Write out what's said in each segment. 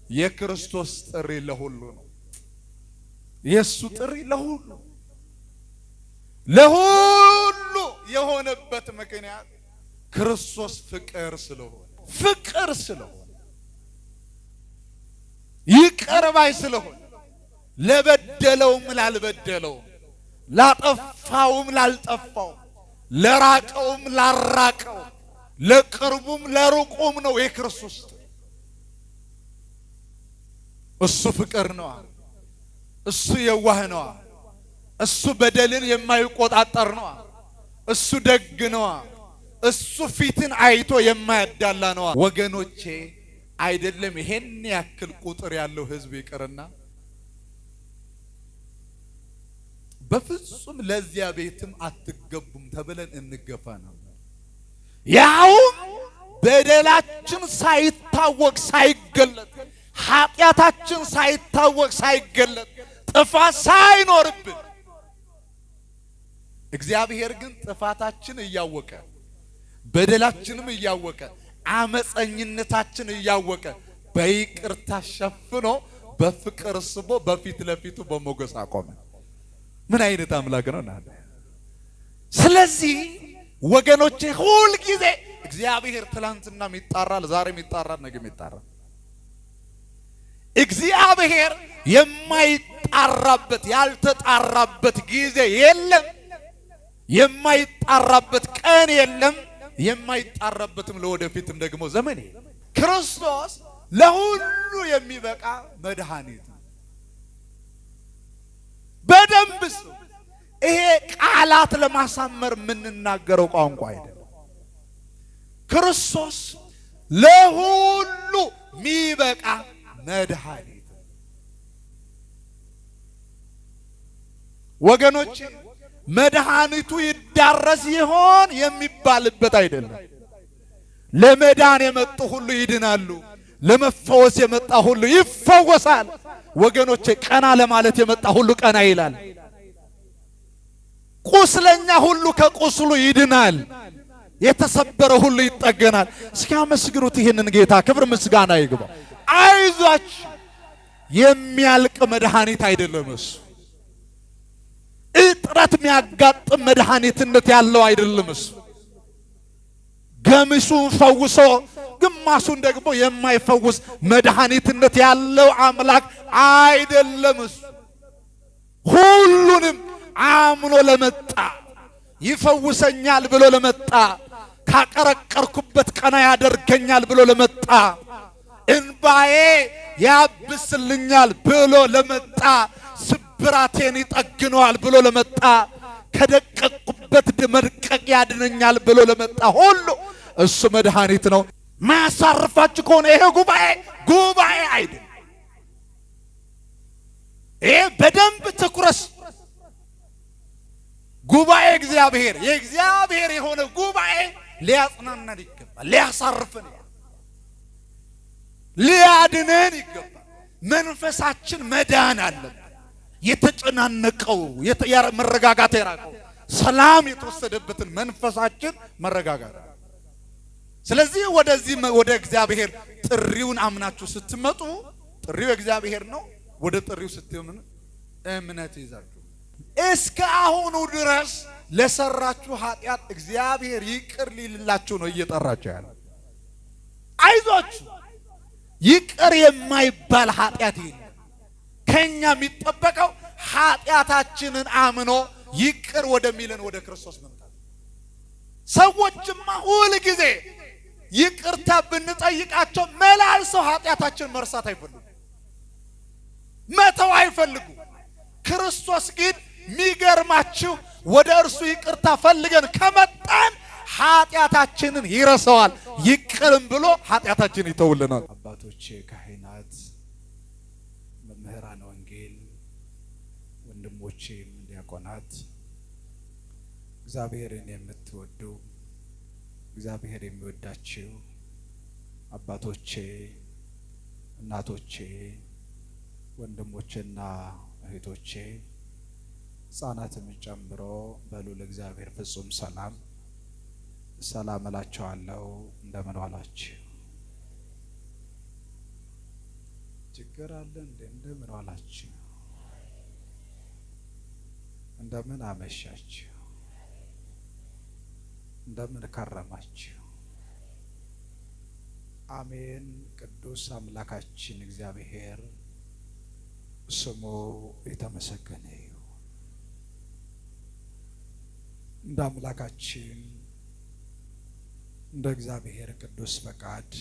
የክርስቶስ ጥሪ ለሁሉ ነው። የሱ ጥሪ ለሁሉ የሆነበት ምክንያት ክርስቶስ ፍቅር ስለሆነ ይቅር ባይ ስለሆነ ለበደለውም ላልበደለውም ላጠፋውም ላልጠፋው ለራቀውም ላራቀው ለቅርቡም ለሩቁም ነው የክርስቶስ። እሱ ፍቅር ነው። እሱ የዋህ ነው። እሱ በደልን የማይቆጣጠር ነው። እሱ ደግ ነው። እሱ ፊትን አይቶ የማያዳላ ነው። ወገኖቼ አይደለም ይሄን ያክል ቁጥር ያለው ህዝብ ይቅርና በፍጹም ለዚያ ቤትም አትገቡም ተብለን እንገፋ ነው። ያው በደላችን ሳይታወቅ ሳይገለጥ ኃጢአታችን ሳይታወቅ ሳይገለጥ ጥፋት ሳይኖርብን እግዚአብሔር ግን ጥፋታችን እያወቀ በደላችንም እያወቀ አመፀኝነታችን እያወቀ በይቅርታ ሸፍኖ በፍቅር ስቦ በፊት ለፊቱ በሞገስ አቆመ። ምን አይነት አምላክ ነው እናንተ! ስለዚህ ወገኖቼ ሁሉ ጊዜ እግዚአብሔር ትላንትናም ይጣራል፣ ዛሬም ይጣራል፣ ነገም ይጣራል። እግዚአብሔር የማይጣራበት ያልተጣራበት ጊዜ የለም። የማይጣራበት ቀን የለም። የማይጣራበትም ለወደፊትም ደግሞ ዘመን የለም። ክርስቶስ ለሁሉ የሚበቃ መድኃኒት ነው። በደንብ ይሄ ቃላት ለማሳመር የምንናገረው ቋንቋ አይደለም። ክርስቶስ ለሁሉ የሚበቃ መድኃኒት ወገኖች፣ መድኃኒቱ ይዳረስ ይሆን የሚባልበት አይደለም። ለመዳን የመጡ ሁሉ ይድናሉ፣ ለመፈወስ የመጣ ሁሉ ይፈወሳል። ወገኖቼ ቀና ለማለት የመጣ ሁሉ ቀና ይላል። ቁስለኛ ሁሉ ከቁስሉ ይድናል፣ የተሰበረ ሁሉ ይጠገናል። እስኪ አመስግኑት ይህንን ጌታ፣ ክብር ምስጋና ይግባ። አይዟችሁ፣ የሚያልቅ መድኃኒት አይደለም እሱ። እጥረት የሚያጋጥም መድኃኒትነት ያለው አይደለም እሱ። ገሚሱን ፈውሶ ግማሹን ደግሞ የማይፈውስ መድኃኒትነት ያለው አምላክ አይደለም እሱ። ሁሉንም አምኖ ለመጣ ይፈውሰኛል ብሎ ለመጣ ካቀረቀርኩበት ቀና ያደርገኛል ብሎ ለመጣ እንባዬ ያብስልኛል ብሎ ለመጣ ስብራቴን ይጠግነዋል ብሎ ለመጣ ከደቀቁበት መድቀቅ ያድነኛል ብሎ ለመጣ ሁሉ እሱ መድኃኒት ነው። ማያሳርፋችሁ ከሆነ ይሄ ጉባኤ አይደለም። ይሄ በደንብ ትኩረት ጉባኤ እግዚአብሔር የእግዚአብሔር የሆነ ጉባኤ ሊያጽናናን ይገባል፣ ሊያሳርፈን፣ ሊያድነን ይገባል። መንፈሳችን መዳን አለበት። የተጨናነቀው መረጋጋት የራቀው ሰላም የተወሰደበትን መንፈሳችን መረጋጋት። ስለዚህ ወደ እግዚአብሔር ጥሪውን አምናችሁ ስትመጡ ጥሪው እግዚአብሔር ነው። ወደ ጥሪው ስትመጡ እምነት ይዛችሁ እስከ አሁኑ ድረስ ለሰራችሁ ኃጢአት እግዚአብሔር ይቅር ሊልላችሁ ነው እየጠራችሁ ያለው። አይዟችሁ፣ ይቅር የማይባል ኃጢአት የለም። ከኛ የሚጠበቀው ኃጢአታችንን አምኖ ይቅር ወደሚለን ወደ ክርስቶስ መምጣት። ሰዎችማ ሁል ጊዜ ይቅርታ ብንጠይቃቸው መላልሰው ኃጢአታችንን መርሳት አይፈልጉ፣ መተው አይፈልጉ። ክርስቶስ ግን ሚገርማችሁ ወደ እርሱ ይቅርታ ፈልገን ከመጣን ኃጢአታችንን ይረሳዋል፣ ይቅርም ብሎ ኃጢአታችንን ይተውልናል። አባቶቼ ካህናት፣ መምህራን ወንጌል፣ ወንድሞቼ ዲያቆናት፣ እግዚአብሔርን የምትወዱ እግዚአብሔር የሚወዳችሁ አባቶቼ፣ እናቶቼ፣ ወንድሞቼና እህቶቼ ሕፃናትን ጨምሮ በሉል እግዚአብሔር ፍጹም ሰላም እላችኋለሁ። እንደምን ዋላችሁ? ችግር አለ እንዴ? እንደምን ዋላችሁ? እንደምን አመሻችሁ? እንደምን ከረማችሁ? አሜን። ቅዱስ አምላካችን እግዚአብሔር ስሙ የተመሰገነ ይሁን። እንደ አምላካችን እንደ እግዚአብሔር ቅዱስ ፈቃድ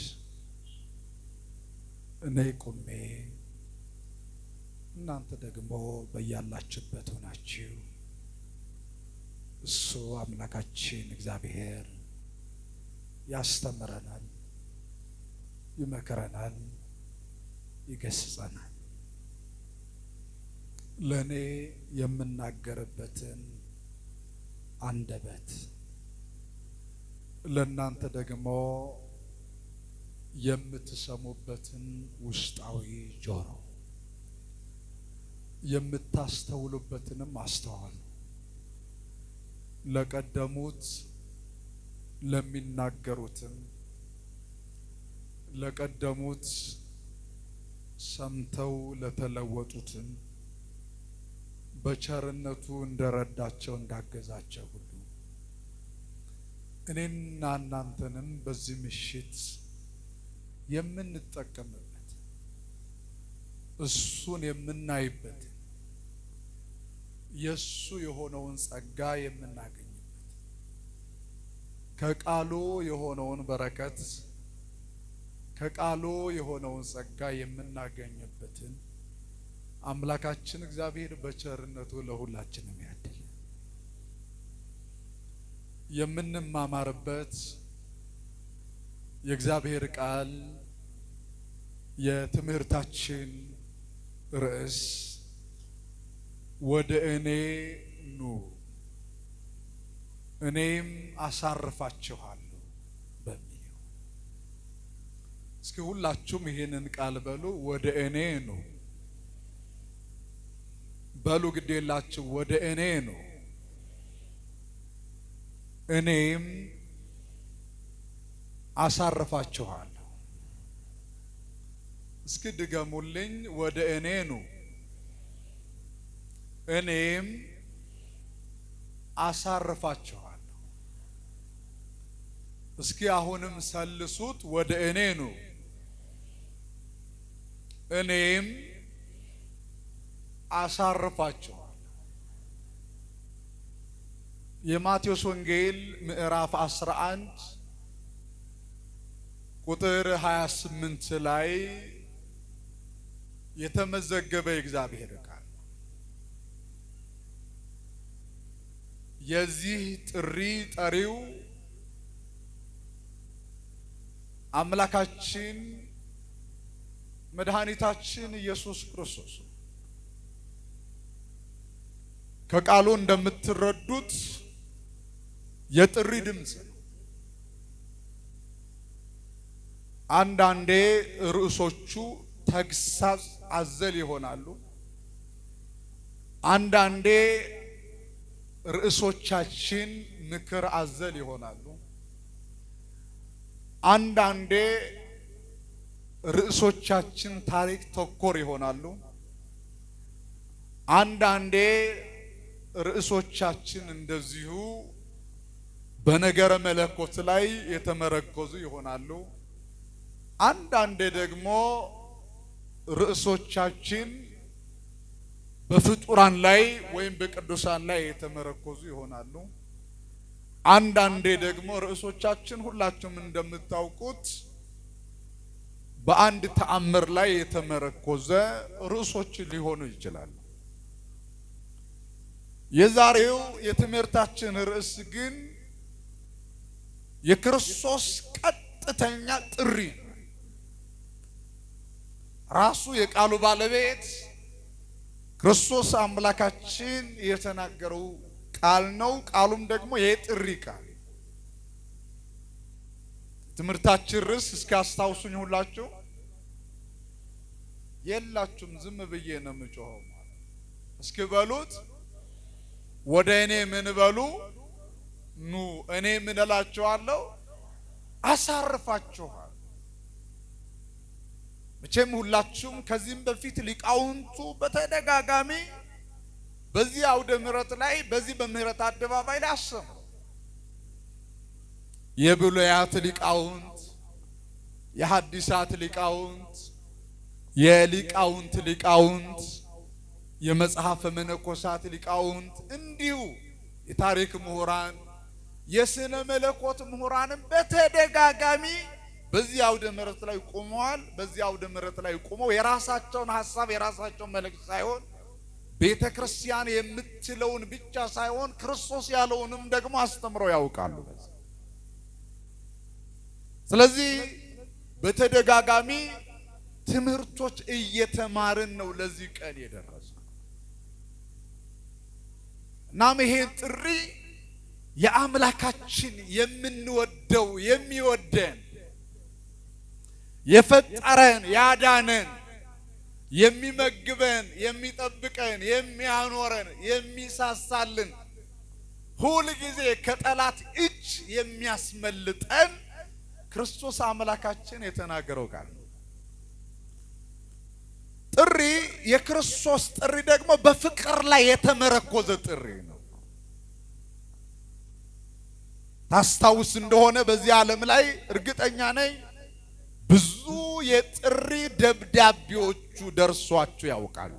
እኔ ቆሜ እናንተ ደግሞ በያላችሁበት ሆናችሁ እሱ አምላካችን እግዚአብሔር ያስተምረናል፣ ይመክረናል፣ ይገስጸናል። ለኔ የምናገርበትን አንደበት ለእናንተ ደግሞ የምትሰሙበትን ውስጣዊ ጆሮ የምታስተውሉበትንም ማስተዋል ለቀደሙት ለሚናገሩትም ለቀደሙት ሰምተው ለተለወጡትም በቸርነቱ እንደረዳቸው እንዳገዛቸው ሁሉ እኔና እናንተንም በዚህ ምሽት የምንጠቀምበት እሱን የምናይበት የሱ የሆነውን ጸጋ የምናገኝበት ከቃሉ የሆነውን በረከት ከቃሉ የሆነውን ጸጋ የምናገኝበትን አምላካችን እግዚአብሔር በቸርነቱ ለሁላችንም ያድል። የምንማማርበት የእግዚአብሔር ቃል የትምህርታችን ርዕስ ወደ እኔ ኑ እኔም አሳርፋችኋለሁ በሚል። እስኪ ሁላችሁም ይሄንን ቃል በሉ። ወደ እኔ ኑ በሉ። ግዴላችሁ ወደ እኔ ኑ እኔም አሳርፋችኋለሁ። እስኪ ድገሙልኝ። ወደ እኔ ኑ እኔም አሳርፋችኋለሁ። እስኪ አሁንም ሰልሱት። ወደ እኔ ኑ እኔም አሳርፋችኋለሁ። የማቴዎስ ወንጌል ምዕራፍ 11 ቁጥር 28 ላይ የተመዘገበ የእግዚአብሔር ቃል የዚህ ጥሪ ጠሪው አምላካችን መድኃኒታችን ኢየሱስ ክርስቶስ ከቃሉ እንደምትረዱት የጥሪ ድምጽ ነው። አንዳንዴ ርዕሶቹ ተግሳጽ አዘል ይሆናሉ። አንዳንዴ ርዕሶቻችን ምክር አዘል ይሆናሉ። አንዳንዴ ርዕሶቻችን ታሪክ ተኮር ይሆናሉ። አንዳንዴ ርዕሶቻችን እንደዚሁ በነገረ መለኮት ላይ የተመረኮዙ ይሆናሉ። አንዳንዴ ደግሞ ርዕሶቻችን በፍጡራን ላይ ወይም በቅዱሳን ላይ የተመረኮዙ ይሆናሉ። አንዳንዴ ደግሞ ርዕሶቻችን ሁላችሁም እንደምታውቁት በአንድ ተአምር ላይ የተመረኮዘ ርዕሶች ሊሆኑ ይችላሉ። የዛሬው የትምህርታችን ርዕስ ግን የክርስቶስ ቀጥተኛ ጥሪ ራሱ የቃሉ ባለቤት ክርስቶስ አምላካችን የተናገረው ቃል ነው። ቃሉም ደግሞ የጥሪ ቃል። ትምህርታችን ርዕስ እስኪ አስታውሱኝ ሁላችሁ። የላችሁም ዝም ብዬ ነው የምጮኸው። እስኪ በሉት። ወደ እኔ ምን በሉ ኑ እኔ ምን እላችኋለሁ አሳርፋችኋል። መቼም ሁላችሁም ከዚህም በፊት ሊቃውንቱ በተደጋጋሚ በዚህ አውደ ምሕረት ላይ በዚህ በምህረት አደባባይ ላይ አሰሙ። የብሉያት ሊቃውንት፣ የሐዲሳት ሊቃውንት፣ የሊቃውንት ሊቃውንት፣ የመጽሐፈ መነኮሳት ሊቃውንት እንዲሁ የታሪክ ምሁራን፣ የስነ መለኮት ምሁራንም በተደጋጋሚ በዚህ አውደ ምሕረት ላይ ቆመዋል። በዚህ አውደ ምሕረት ላይ ቆመው የራሳቸውን ሐሳብ የራሳቸውን መልእክት ሳይሆን ቤተክርስቲያን የምትለውን ብቻ ሳይሆን ክርስቶስ ያለውንም ደግሞ አስተምረው ያውቃሉ። ስለዚህ በተደጋጋሚ ትምህርቶች እየተማርን ነው ለዚህ ቀን የደረስነው። እናም ይሄን ጥሪ የአምላካችን የምንወደው የሚወደን የፈጠረን ያዳነን የሚመግበን የሚጠብቀን የሚያኖረን የሚሳሳልን ሁል ጊዜ ከጠላት እጅ የሚያስመልጠን ክርስቶስ አምላካችን የተናገረው ቃል ነው። ጥሪ የክርስቶስ ጥሪ ደግሞ በፍቅር ላይ የተመረኮዘ ጥሪ ነው። ታስታውስ እንደሆነ በዚህ ዓለም ላይ እርግጠኛ ነኝ ብዙ የጥሪ ደብዳቤዎቹ ደርሷችሁ ያውቃሉ።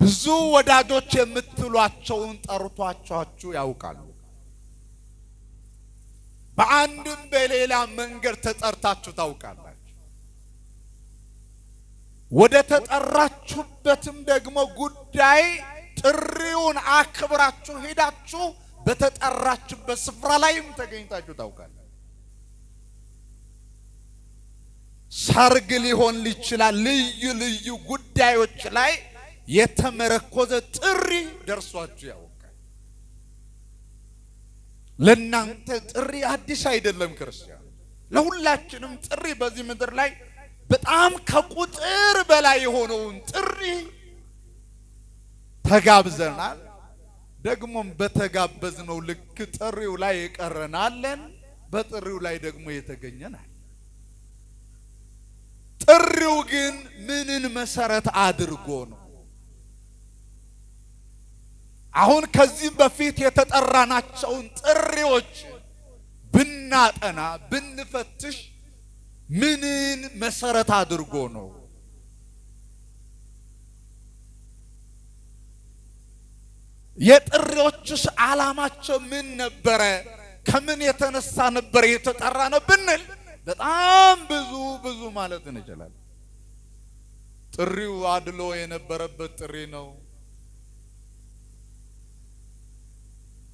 ብዙ ወዳጆች የምትሏቸውን ጠርቷችሁ ያውቃሉ። በአንድም በሌላ መንገድ ተጠርታችሁ ታውቃላችሁ። ወደ ተጠራችሁበትም ደግሞ ጉዳይ ጥሪውን አክብራችሁ ሄዳችሁ በተጠራችሁበት ስፍራ ላይም ተገኝታችሁ ታውቃላችሁ። ሰርግ ሊሆን ይችላል። ልዩ ልዩ ጉዳዮች ላይ የተመረኮዘ ጥሪ ደርሷችሁ ያውቃል። ለእናንተ ጥሪ አዲስ አይደለም ክርስቲያን። ለሁላችንም ጥሪ በዚህ ምድር ላይ በጣም ከቁጥር በላይ የሆነውን ጥሪ ተጋብዘናል። ደግሞም በተጋበዝነው ልክ ጥሪው ላይ የቀረናለን፣ በጥሪው ላይ ደግሞ የተገኘናል። ጥሪው ግን ምንን መሰረት አድርጎ ነው? አሁን ከዚህ በፊት የተጠራናቸውን ጥሪዎች ብናጠና ብንፈትሽ ምንን መሰረት አድርጎ ነው? የጥሪዎችስ ዓላማቸው ምን ነበረ? ከምን የተነሳ ነበር የተጠራነው ብንል በጣም ብዙ ማለት እንችላለን። ጥሪው አድሎ የነበረበት ጥሪ ነው።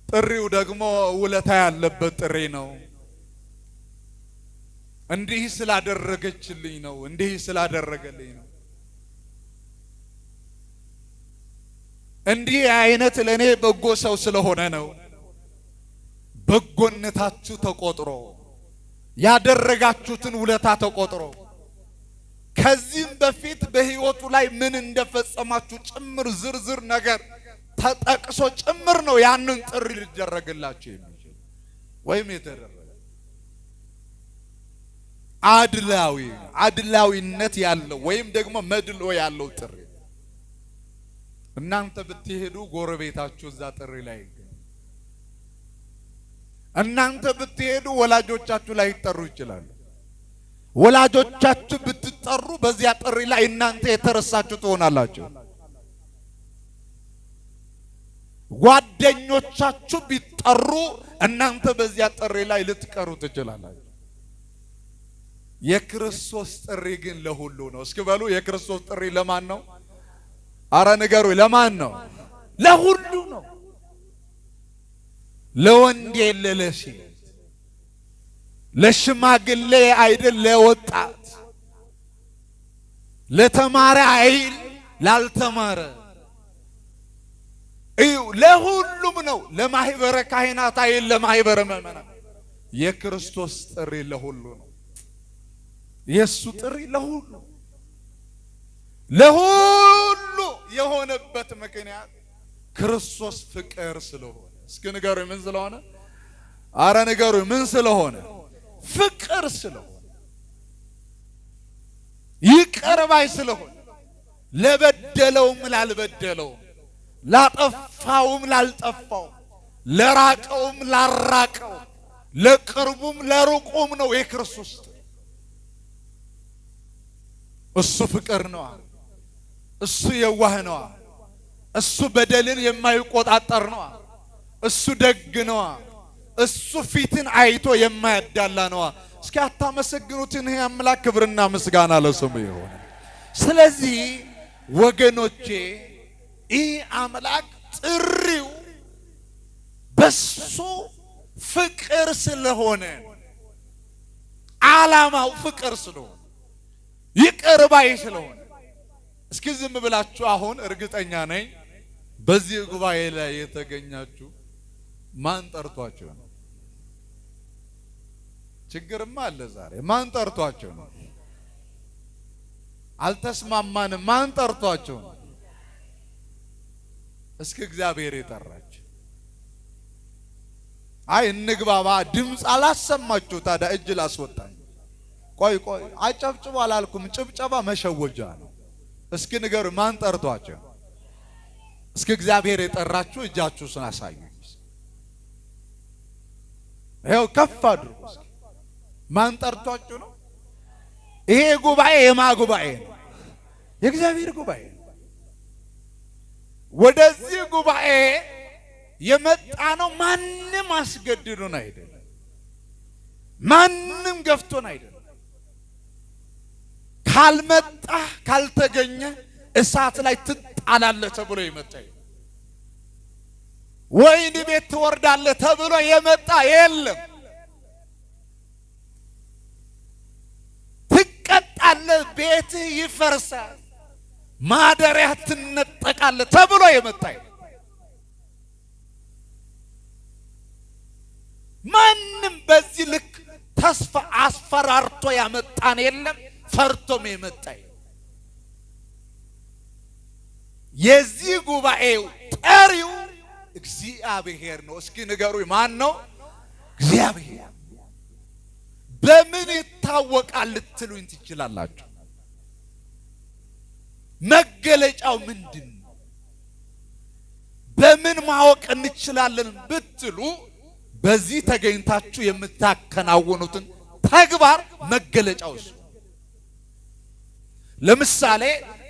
ጥሪው ደግሞ ውለታ ያለበት ጥሪ ነው። እንዲህ ስላደረገችልኝ ነው፣ እንዲህ ስላደረገልኝ ነው፣ እንዲህ አይነት ለኔ በጎ ሰው ስለሆነ ነው። በጎነታችሁ ተቆጥሮ ያደረጋችሁትን ውለታ ተቆጥሮ ከዚህም በፊት በሕይወቱ ላይ ምን እንደፈጸማችሁ ጭምር ዝርዝር ነገር ተጠቅሶ ጭምር ነው ያንን ጥሪ ሊደረግላችሁ የሚችል ወይም የተደረገ አድላዊነት ያለው ወይም ደግሞ መድሎ ያለው ጥሪ። እናንተ ብትሄዱ ጎረቤታችሁ እዛ ጥሪ ላይ ይገኛል። እናንተ ብትሄዱ ወላጆቻችሁ ላይ ይጠሩ ይችላሉ። ወላጆቻችሁ ብትጠሩ በዚያ ጥሪ ላይ እናንተ የተረሳችሁ ትሆናላችሁ። ጓደኞቻችሁ ቢጠሩ እናንተ በዚያ ጥሪ ላይ ልትቀሩ ትችላላችሁ። የክርስቶስ ጥሪ ግን ለሁሉ ነው። እስኪ በሉ የክርስቶስ ጥሪ ለማን ነው? አረ ንገሩ፣ ለማን ነው? ለሁሉ ነው። ለወንድ የለ ለሴት፣ ለሽማግሌ አይደል ለወጣት፣ ለተማረ አይል ላልተማረ፣ ለሁሉም ነው። ለማህበረ ካህናት አይል ለማህበረ ምእመናን። የክርስቶስ ጥሪ ለሁሉ ነው። የሱ ጥሪ ለሁሉ የሆነበት ምክንያት ክርስቶስ ፍቅር ስለሆነ። እስኪ ንገሩ ምን ስለሆነ? አረ ንገሩ ምን ስለሆነ? ፍቅር ስለሆነ። ይቅር ባይ ስለሆነ ለበደለውም ላልበደለውም ላጠፋውም ላልጠፋው ለራቀውም ላራቀው ለቅርቡም ለሩቁም ነው የክርስቶስ። እሱ ፍቅር ነው። እሱ የዋህ ነው። እሱ በደልን የማይቆጣጠር ነው። እሱ ደግ ነው። እሱ ፊትን አይቶ የማያዳላ ነው። እስኪ አታመሰግኑትን? ይሄ አምላክ ክብርና ምስጋና ለስሙ ይሁን። ስለዚህ ወገኖቼ ይህ አምላክ ጥሪው በሱ ፍቅር ስለሆነ ዓላማው ፍቅር ስለሆነ ይቅር ባይ ስለሆነ እስኪ ዝም ብላችሁ አሁን እርግጠኛ ነኝ በዚህ ጉባኤ ላይ የተገኛችሁ ማን ጠርቷችሁ ነው? ችግርማ አለ ዛሬ። ማን ጠርቷችሁ ነው? አልተስማማንም። ማን ጠርቷችሁ ነው? እስኪ እግዚአብሔር የጠራችሁ። አይ እንግባባ ድምፅ አላሰማችሁ። ታዲያ እጅ ላስወጣኝ። ቆይ አጨብጭቡ አላልኩም። ጭብጨባ መሸወጃ ነው። እስኪ ንገሩ ማን ጠርቷችሁ? እስኪ እግዚአብሔር የጠራችሁ እጃችሁን አሳዩ። ይኸው ከፍ አድርጉ። ማን ጠርቷችሁ ነው? ይሄ ጉባኤ የማ ጉባኤ ነው? የእግዚአብሔር ጉባኤ ነው። ወደዚህ ጉባኤ የመጣ ነው ማንም አስገድዶን አይደለም። ማንም ገፍቶን አይደለም። ካልመጣ ካልተገኘ እሳት ላይ ትጣላለህ ተብሎ የመጣ ወይን ቤት ትወርዳለህ ተብሎ የመጣ የለም። ትቀጣለህ፣ ቤትህ ይፈርሳል፣ ማደሪያ ትነጠቃለህ ተብሎ የመጣ ማንም በዚህ ልክ ተስፋ አስፈራርቶ ያመጣን የለም። ፈርቶም የመጣ የዚህ ጉባኤው ጠሪው እግዚአብሔር ነው። እስኪ ንገሩኝ ማን ነው? እግዚአብሔር። በምን ይታወቃል ልትሉኝ ትችላላችሁ? መገለጫው ምንድን ነው? በምን ማወቅ እንችላለን ብትሉ በዚህ ተገኝታችሁ የምታከናውኑትን ተግባር መገለጫው እሱ። ለምሳሌ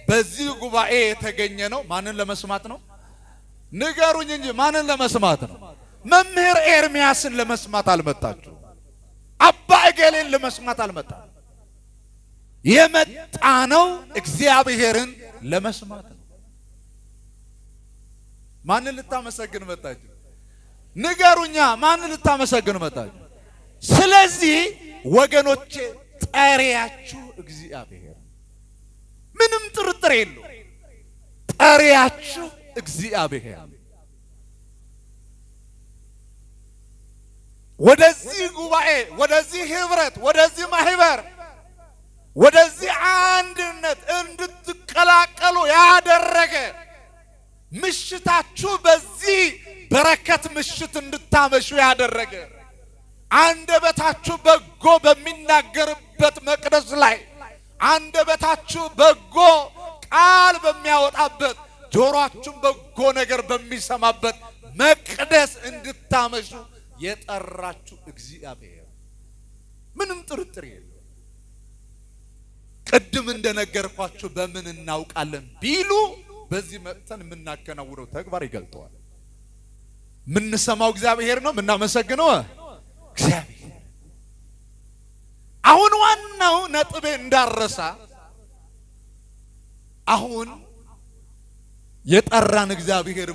በዚህ ጉባኤ የተገኘ ነው ማንን ለመስማት ነው? ንገሩኝ እንጂ ማንን ለመስማት ነው? መምህር ኤርሚያስን ለመስማት አልመጣችሁ። አባ እገሌን ለመስማት አልመጣችሁ። የመጣ ነው እግዚአብሔርን ለመስማት ነው። ማንን ልታመሰግን መጣችሁ? ንገሩኛ ማንን ልታመሰግን መጣችሁ? ስለዚህ ወገኖቼ ጠሪያችሁ እግዚአብሔር፣ ምንም ጥርጥር የለው። ጠሪያችሁ እግዚአብሔር። ወደዚህ ጉባኤ፣ ወደዚህ ህብረት፣ ወደዚህ ማህበር፣ ወደዚህ አንድነት እንድትቀላቀሉ ያደረገ ምሽታችሁ በዚህ በረከት ምሽት እንድታመሹ ያደረገ አንደበታችሁ በጎ በሚናገርበት መቅደስ ላይ አንደበታችሁ በጎ ቃል በሚያወጣበት ጆሮአችሁም በጎ ነገር በሚሰማበት መቅደስ እንድታመሹ የጠራችሁ እግዚአብሔር፣ ምንም ጥርጥር የለም። ቅድም እንደነገርኳችሁ በምን እናውቃለን ቢሉ በዚህ መጥተን የምናከናውነው ተግባር ይገልጠዋል። የምንሰማው እግዚአብሔር ነው፣ የምናመሰግነው እግዚአብሔር። አሁን ዋናው ነጥቤ እንዳረሳ አሁን የጠራን እግዚአብሔር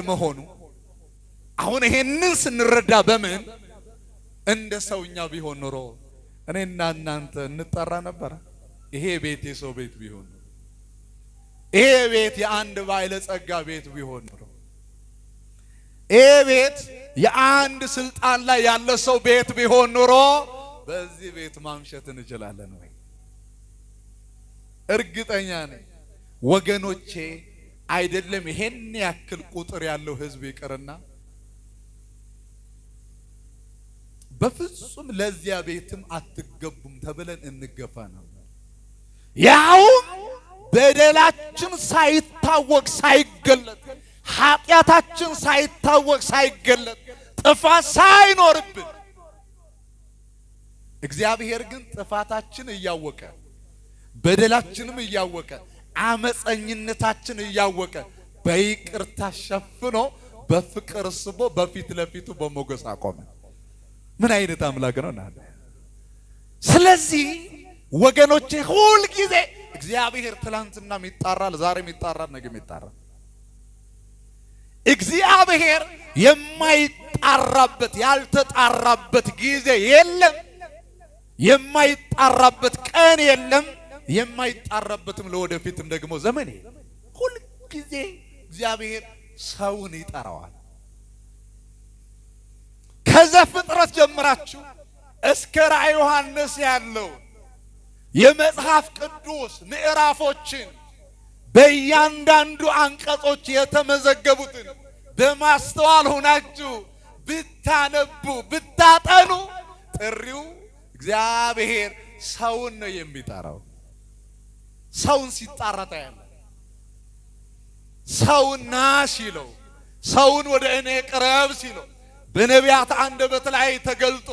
መሆኑ አሁን ይሄንን ስንረዳ በምን እንደ ሰውኛ ቢሆን ኖሮ እኔና እናንተ እንጠራ ነበር? ይሄ ቤት የሰው ቤት ቢሆን ኖሮ፣ ይሄ ቤት የአንድ ባለጸጋ ቤት ቢሆን ኖሮ፣ ይሄ ቤት የአንድ ስልጣን ላይ ያለ ሰው ቤት ቢሆን ኖሮ በዚህ ቤት ማምሸት እንችላለን ወይ? እርግጠኛ ነኝ ወገኖቼ። አይደለም ይሄን ያክል ቁጥር ያለው ህዝብ ይቅርና በፍጹም ለዚያ ቤትም አትገቡም ተብለን እንገፋ ነበር። ያው በደላችን ሳይታወቅ ሳይገለጥ ኃጢአታችን ሳይታወቅ ሳይገለጥ ጥፋት ሳይኖርብን እግዚአብሔር ግን ጥፋታችን እያወቀ በደላችንም እያወቀ አመፀኝነታችን እያወቀ በይቅርታ ሸፍኖ በፍቅር ስቦ በፊት ለፊቱ በሞገስ አቆመ። ምን አይነት አምላክ ነው እናንተ! ስለዚህ ወገኖቼ ሁሉ ጊዜ እግዚአብሔር ትላንትናም ይጣራል፣ ዛሬም ይጣራል፣ ነገም ይጣራል። እግዚአብሔር የማይጣራበት ያልተጣራበት ጊዜ የለም። የማይጣራበት ቀን የለም። የማይጣራበትም ለወደፊትም ደግሞ ዘመን የለም። ሁሉ ጊዜ እግዚአብሔር ሰውን ይጠራዋል። ከዘፍጥረት ጀምራችሁ እስከ ራዕየ ዮሐንስ ያለው የመጽሐፍ ቅዱስ ምዕራፎችን በእያንዳንዱ አንቀጾች የተመዘገቡትን በማስተዋል ሆናችሁ ብታነቡ ብታጠኑ ጥሪው እግዚአብሔር ሰውን ነው የሚጠራው። ሰውን ሲጣራ ታያለ። ሰውን ና ሲለው፣ ሰውን ወደ እኔ ቅረብ ሲለው በነቢያት አንደበት ላይ ተገልጦ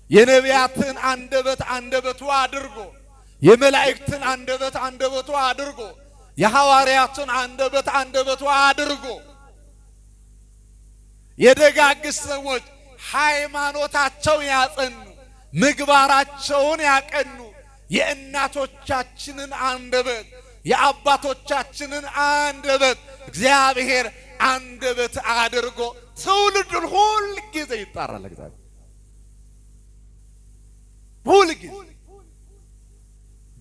የነቢያትን አንደበት አንደበቱ አድርጎ የመላእክትን አንደበት አንደበቱ አድርጎ የሐዋርያትን አንደበት አንደበቱ አድርጎ የደጋግ ሰዎች ሃይማኖታቸውን ያጸኑ ምግባራቸውን ያቀኑ የእናቶቻችንን አንደበት የአባቶቻችንን አንደበት እግዚአብሔር አንደበት አድርጎ ትውልዱን ሁሉ ጊዜ ይጣራል። እግዚአብሔር ሁሉ ጊዜ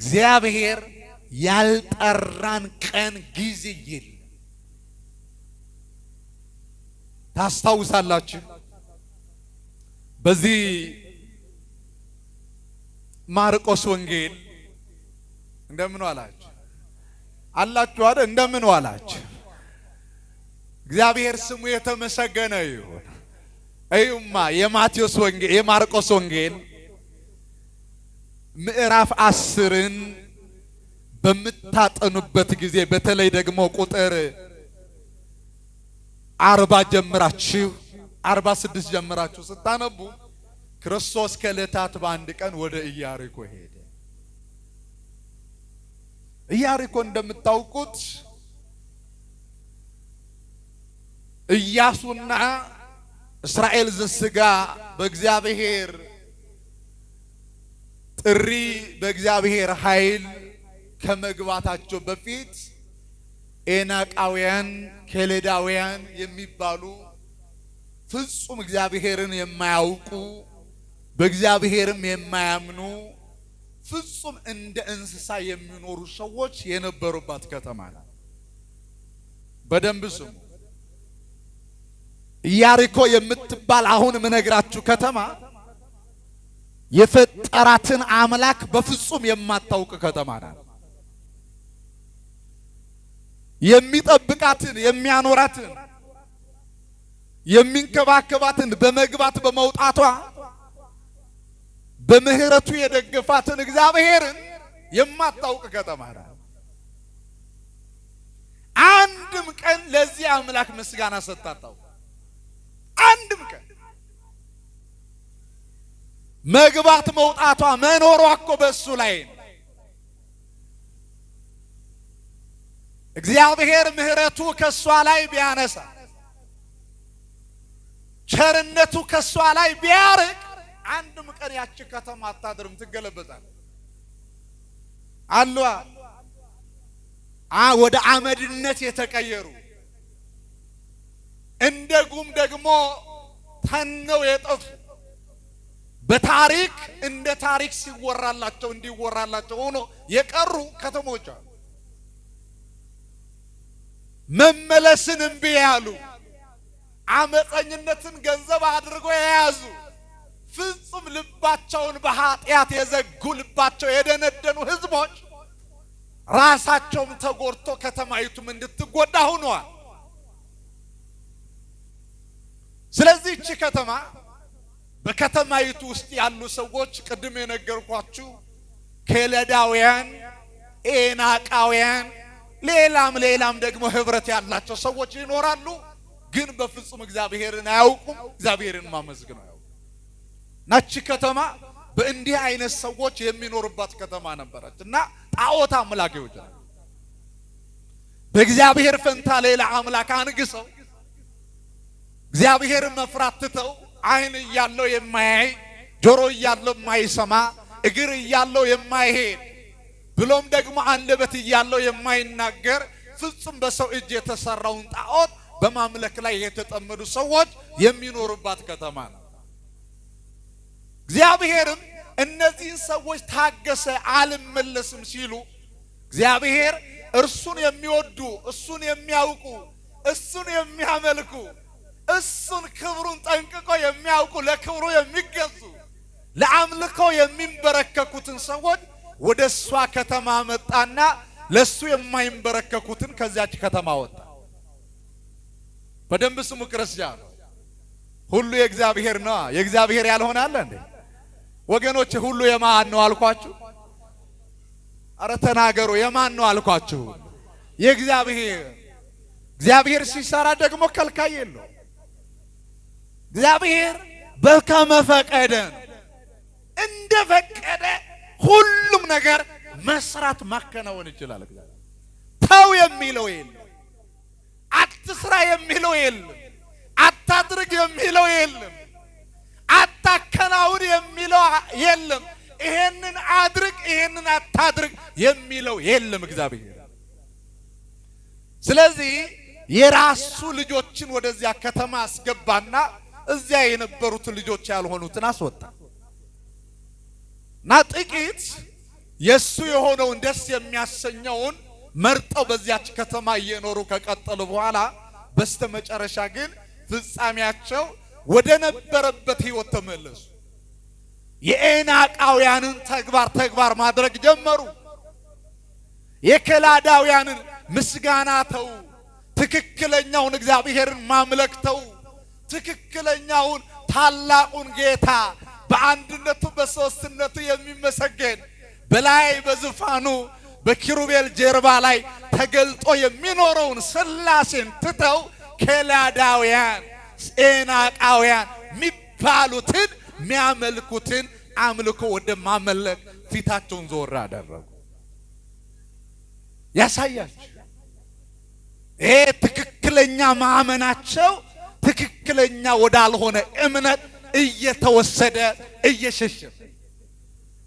እግዚአብሔር ያልጠራን ቀን ጊዜ የለም። ታስታውሳላችሁ በዚህ ማርቆስ ወንጌል እንደምን ዋላችሁ አላችሁ አይደል? እንደምን ዋላችሁ። እግዚአብሔር ስሙ የተመሰገነ ይሁን። እዩማ የማቴዎስ ወንጌል የማርቆስ ወንጌል ምዕራፍ 10ን በምታጠኑበት ጊዜ በተለይ ደግሞ ቁጥር 40 ጀምራችሁ 46 ጀምራችሁ ስታነቡ ክርስቶስ ከዕለታት በአንድ ቀን ወደ ኢያሪኮ ሄደ። ኢያሪኮ እንደምታውቁት ኢያሱና እስራኤል ዘሥጋ በእግዚአብሔር ጥሪ በእግዚአብሔር ኃይል ከመግባታቸው በፊት ኤናቃውያን ከሌዳውያን የሚባሉ ፍጹም እግዚአብሔርን የማያውቁ በእግዚአብሔርም የማያምኑ ፍጹም እንደ እንስሳ የሚኖሩ ሰዎች የነበሩባት ከተማ ናት። በደንብ ስሙ። ኢያሪኮ የምትባል አሁን የምነግራችሁ ከተማ የፈጠራትን አምላክ በፍጹም የማታውቅ ከተማ ናት። የሚጠብቃትን የሚያኖራትን የሚንከባከባትን በመግባት በመውጣቷ በምህረቱ የደገፋትን እግዚአብሔርን የማታውቅ ከተማ ናት። አንድም ቀን ለዚህ አምላክ ምስጋና ሰጣጣው አንድም ቀን መግባት መውጣቷ መኖሯ እኮ በሱ ላይ ነው። እግዚአብሔር ምህረቱ ከሷ ላይ ቢያነሳ ቸርነቱ ከሷ ላይ ቢያርቅ አንድም ቀን ያቺ ከተማ አታድርም፣ ትገለበጣለች። አሏ ወደ አመድነት የተቀየሩ እንደ ጉም ደግሞ ተነው የጠፉ በታሪክ እንደ ታሪክ ሲወራላቸው እንዲወራላቸው ሆኖ የቀሩ ከተሞች አሉ። መመለስን እምቢ ያሉ አመፀኝነትን ገንዘብ አድርጎ የያዙ ፍጹም ልባቸውን በኃጢአት የዘጉ ልባቸው የደነደኑ ህዝቦች ራሳቸውም ተጎድቶ ከተማይቱም እንድትጎዳ ሆነዋል። ስለዚህ እቺ ከተማ በከተማይቱ ውስጥ ያሉ ሰዎች ቅድም የነገርኳችሁ ከለዳውያን፣ ኤናቃውያን ሌላም ደግሞ ህብረት ያላቸው ሰዎች ይኖራሉ። ግን በፍጹም እግዚአብሔርን አያውቁም። እግዚአብሔርን ማመስገን አያውቁም። ናቺ ከተማ በእንዲህ አይነት ሰዎች የሚኖርባት ከተማ ነበረች እና ጣዖት አምላኪዎች በእግዚአብሔር ፈንታ ሌላ አምላክ አንግሰው እግዚአብሔርን መፍራት ትተው ዓይን እያለው የማያይ ጆሮ እያለው የማይሰማ እግር እያለው የማይሄድ ብሎም ደግሞ አንደበት እያለው የማይናገር ፍጹም በሰው እጅ የተሰራውን ጣዖት በማምለክ ላይ የተጠመዱ ሰዎች የሚኖሩባት ከተማ ነው። እግዚአብሔርም እነዚህን ሰዎች ታገሰ፣ አልመለስም ሲሉ እግዚአብሔር እርሱን የሚወዱ እሱን የሚያውቁ እሱን የሚያመልኩ እሱን ክብሩን ጠንቅቆ የሚያውቁ ለክብሩ የሚገዙ ለአምልኮ የሚንበረከኩትን ሰዎች ወደ እሷ ከተማ መጣና ለሱ የማይንበረከኩትን ከዚያች ከተማ ወጣ። በደንብ ስሙ ክርስቲያን፣ ሁሉ የእግዚአብሔር ነው። የእግዚአብሔር ያልሆነ አለ እንዴ? ወገኖች ሁሉ የማን ነው አልኳችሁ? አረ ተናገሩ፣ የማን ነው አልኳችሁ? የእግዚአብሔር። እግዚአብሔር ሲሰራ ደግሞ ከልካይ የለው። እግዚአብሔር በከመፈቀደ እንደፈቀደ ሁሉም ነገር መስራት ማከናወን ይችላል። እግዚአብሔር ተው የሚለው የለም፣ አትስራ የሚለው የለም፣ አታድርግ የሚለው የለም፣ አታከናውን የሚለው የለም፣ ይሄንን አድርግ ይሄንን አታድርግ የሚለው የለም እግዚአብሔር። ስለዚህ የራሱ ልጆችን ወደዚያ ከተማ አስገባና እዚያ የነበሩትን ልጆች ያልሆኑትን አስወጣ እና ጥቂት የሱ የሆነውን ደስ የሚያሰኘውን መርጠው በዚያች ከተማ እየኖሩ ከቀጠሉ በኋላ በስተመጨረሻ ግን ፍጻሜያቸው ወደ ነበረበት ሕይወት ተመለሱ። የኤናቃውያንን ተግባር ማድረግ ጀመሩ። የከላዳውያንን ምስጋና ተው፣ ትክክለኛውን እግዚአብሔርን ማምለክ ተው፣ ትክክለኛውን ታላቁን ጌታ በአንድነቱ በሶስትነቱ የሚመሰገን በላይ በዙፋኑ በኪሩቤል ጀርባ ላይ ተገልጦ የሚኖረውን ሥላሴን ትተው ከላዳውያን ኤናቃውያን የሚባሉትን የሚያመልኩትን አምልኮ ወደ ማመለክ ፊታቸውን ዞር አደረጉ። ያሳያችሁ ይሄ ትክክለኛ ማመናቸው ትክክለኛ ወዳልሆነ እምነት እየተወሰደ እየሸሸ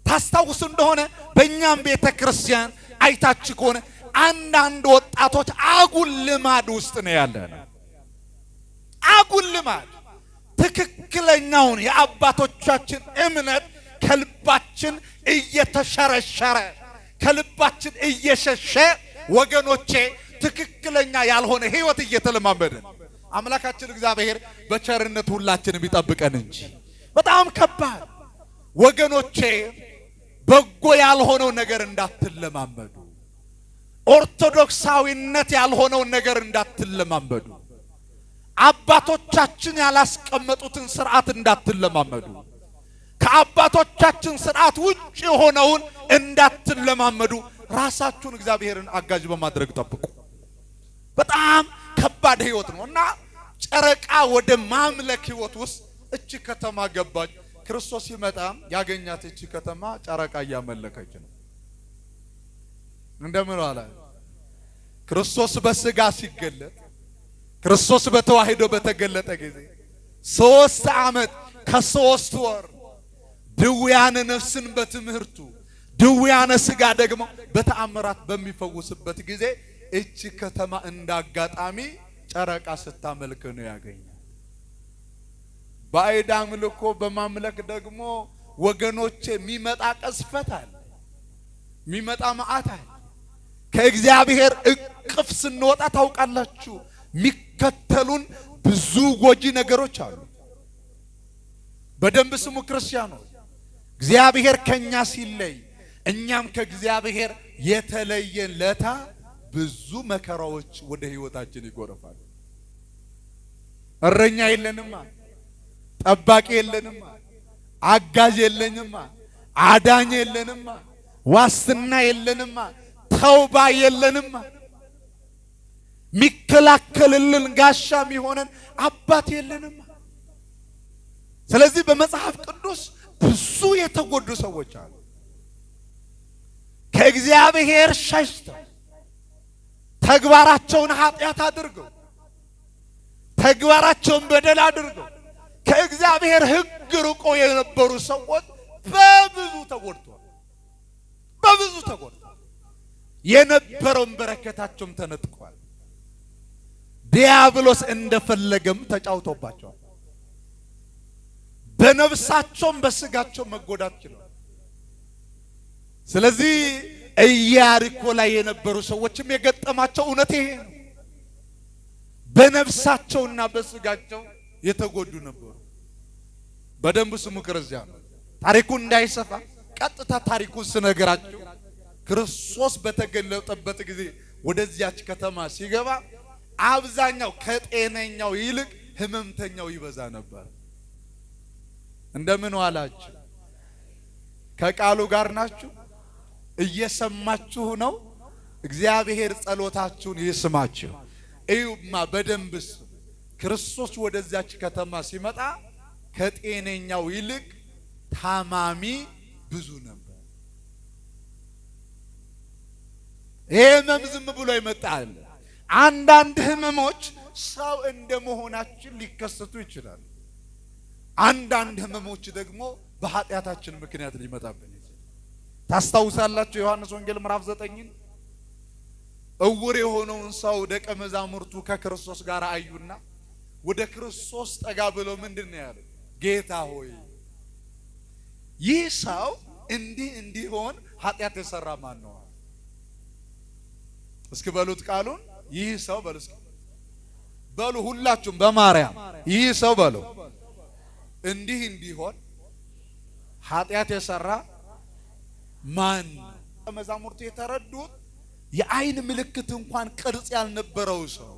ታስታውሱ እንደሆነ በእኛም ቤተ ክርስቲያን አይታችሁ ከሆነ አንዳንድ ወጣቶች አጉል ልማድ ውስጥ ነው ያለነው። አጉል ልማድ ትክክለኛውን የአባቶቻችን እምነት ከልባችን እየተሸረሸረ ከልባችን እየሸሸ ወገኖቼ ትክክለኛ ያልሆነ ህይወት እየተለማመደን አምላካችን እግዚአብሔር በቸርነት ሁላችንም ይጠብቀን እንጂ በጣም ከባድ ወገኖቼ። በጎ ያልሆነው ነገር እንዳትለማመዱ፣ ኦርቶዶክሳዊነት ያልሆነው ነገር እንዳትለማመዱ፣ አባቶቻችን ያላስቀመጡትን ስርዓት እንዳትለማመዱ፣ ከአባቶቻችን ስርዓት ውጭ የሆነውን እንዳትለማመዱ ራሳችሁን እግዚአብሔርን አጋዥ በማድረግ ጠብቁ። በጣም ከባድ ህይወት ነውና ጨረቃ ወደ ማምለክ ህይወት ውስጥ እቺ ከተማ ገባች። ክርስቶስ ሲመጣ ያገኛት እቺ ከተማ ጨረቃ እያመለከች ነው። እንደምን አለ ክርስቶስ በስጋ ሲገለጥ ክርስቶስ በተዋህዶ በተገለጠ ጊዜ 3 ዓመት ከ3 ወር ድውያነ ነፍስን በትምህርቱ ድውያነ ስጋ ደግሞ በተአምራት በሚፈውስበት ጊዜ እቺ ከተማ እንዳጋጣሚ ጨረቃ ስታመልክ ነው ያገኛት። ባዕድ አምልኮ በማምለክ ደግሞ ወገኖቼ የሚመጣ ቀስፈት አለ፣ የሚመጣ መዓት አለ። ከእግዚአብሔር እቅፍ ስንወጣ ታውቃላችሁ የሚከተሉን ብዙ ጎጂ ነገሮች አሉ። በደንብ ስሙ ክርስቲያኖች። እግዚአብሔር ከኛ ሲለይ እኛም ከእግዚአብሔር የተለየን ለታ ብዙ መከራዎች ወደ ህይወታችን ይጎርፋሉ። እረኛ የለንማ፣ ጠባቂ የለንማ፣ አጋዥ የለንማ፣ አዳኝ የለንማ፣ ዋስትና የለንማ፣ ተውባ የለንማ፣ ሚከላከልልን ጋሻ የሚሆነን አባት የለንማ። ስለዚህ በመጽሐፍ ቅዱስ ብዙ የተጎዱ ሰዎች አሉ። ከእግዚአብሔር ሸሽተው ተግባራቸውን ኃጢአት አድርገው ተግባራቸውን በደል አድርገው ከእግዚአብሔር ሕግ ርቆ የነበሩ ሰዎች በብዙ ተጎድተዋል። በብዙ ተጎድተዋል። የነበረውን በረከታቸውም ተነጥቋል። ዲያብሎስ እንደፈለገም ተጫውቶባቸዋል። በነፍሳቸውም በስጋቸው መጎዳት ችሏል። ስለዚህ ኢያሪኮ ላይ የነበሩ ሰዎችም የገጠማቸው እውነት ይሄ ነው። በነፍሳቸውና በስጋቸው የተጎዱ ነበሩ። በደንብ ስሙ ክርስቲያን። ታሪኩን እንዳይሰፋ ቀጥታ ታሪኩን ስነግራችሁ ክርስቶስ በተገለጠበት ጊዜ ወደዚያች ከተማ ሲገባ አብዛኛው ከጤነኛው ይልቅ ህመምተኛው ይበዛ ነበር። እንደምን ዋላችሁ? ከቃሉ ጋር ናችሁ? እየሰማችሁ ነው? እግዚአብሔር ጸሎታችሁን ይስማችሁ። እዩማ በደንብስ ክርስቶስ ወደዚያች ከተማ ሲመጣ ከጤነኛው ይልቅ ታማሚ ብዙ ነበር። ይሄ ህመም ዝም ብሎ ይመጣል። አንዳንድ ህመሞች ሰው እንደመሆናችን ሊከሰቱ ይችላሉ። አንዳንድ ህመሞች ደግሞ በኃጢአታችን ምክንያት ሊመጣብን ይችላል። ታስታውሳላችሁ ዮሐንስ ወንጌል ምዕራፍ 9 እውር የሆነውን ሰው ደቀ መዛሙርቱ ከክርስቶስ ጋር አዩና ወደ ክርስቶስ ጠጋ ብለው ምንድን ነው ያሉት? ጌታ ሆይ ይህ ሰው እንዲህ እንዲሆን ኃጢአት የሰራ ማን ነው? እስኪ በሉት ቃሉን። ይህ ሰው በሉ እስኪ በሉ ሁላችሁም በማርያም ይህ ሰው በሉ እንዲህ እንዲሆን ኃጢአት የሰራ ማን? መዛሙርቱ የተረዱት የአይን ምልክት እንኳን ቅርጽ ያልነበረው ሰው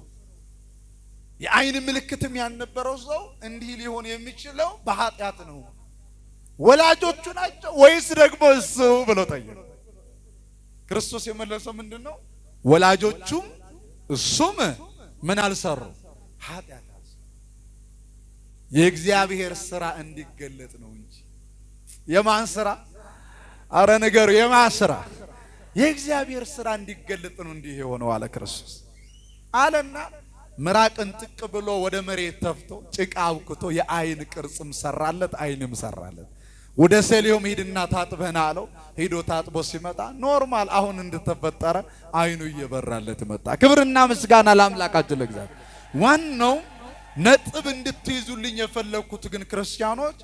የአይን ምልክትም ያልነበረው ሰው እንዲህ ሊሆን የሚችለው በኃጢአት ነው። ወላጆቹ ናቸው ወይስ ደግሞ እሱ ብለው ጠየቁ። ክርስቶስ የመለሰው ምንድነው? ወላጆቹም እሱም ምን አልሰሩ? ኃጢአት አልሰሩ። የእግዚአብሔር ሥራ እንዲገለጥ ነው እንጂ የማን ሥራ? አረ ነገሩ የማን ሥራ? የእግዚአብሔር ሥራ እንዲገለጥ ነው እንዲህ የሆነው አለ ክርስቶስ አለና ምራቅን ጥቅ ብሎ ወደ መሬት ተፍቶ ጭቃ አውክቶ የአይን ቅርጽም ሰራለት፣ አይንም ሰራለት። ወደ ሰሊሆም ሂድና ታጥበና አለው። ሄዶ ታጥቦ ሲመጣ ኖርማል አሁን እንደተፈጠረ አይኑ እየበራለት መጣ። ክብርና ምስጋና ለአምላካችን ለእግዚአብሔር። ዋናው ነጥብ እንድትይዙልኝ የፈለኩት ግን ክርስቲያኖች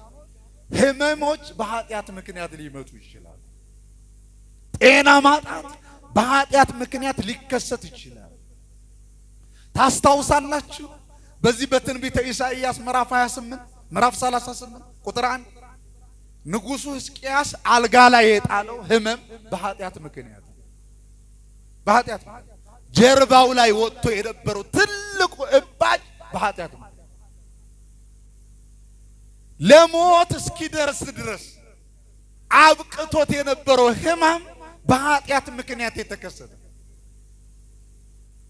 ህመሞች በኃጢአት ምክንያት ሊመጡ ይችላል። ጤና ማጣት በኃጢአት ምክንያት ሊከሰት ይችላል። ታስታውሳላችሁ በዚህ በትንቢተ ኢሳይያስ ምዕራፍ 28 ምዕራፍ 38 ቁጥር 1 ንጉሡ ሕዝቅያስ አልጋ ላይ የጣለው ህመም በኃጢአት ምክንያት በኃጢአት ጀርባው ላይ ወጥቶ የነበረው ትልቁ እባጭ በኃጢአት ለሞት እስኪደርስ ድረስ አብቅቶት የነበረው ህመም በኃጢአት ምክንያት የተከሰተ።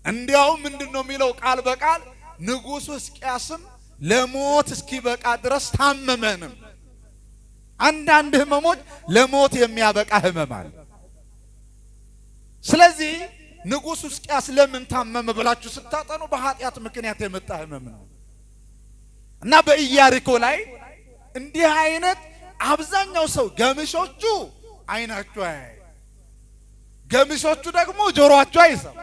እንዲያውም ምንድነው የሚለው ቃል በቃል ንጉሡ ሕዝቅያስም ለሞት እስኪበቃ ድረስ ታመመንም። አንዳንድ ህመሞች ለሞት የሚያበቃ ህመም አለ። ስለዚህ ንጉሡ ሕዝቅያስ ለምን ታመመ ብላችሁ ስታጠኑ በኃጢአት ምክንያት የመጣ ህመም ነው። እና በኢያሪኮ ላይ እንዲህ አይነት አብዛኛው ሰው ገምሾቹ አይናቸው አያይ፣ ገምሾቹ ደግሞ ጆሮአቸው አይሰማ፣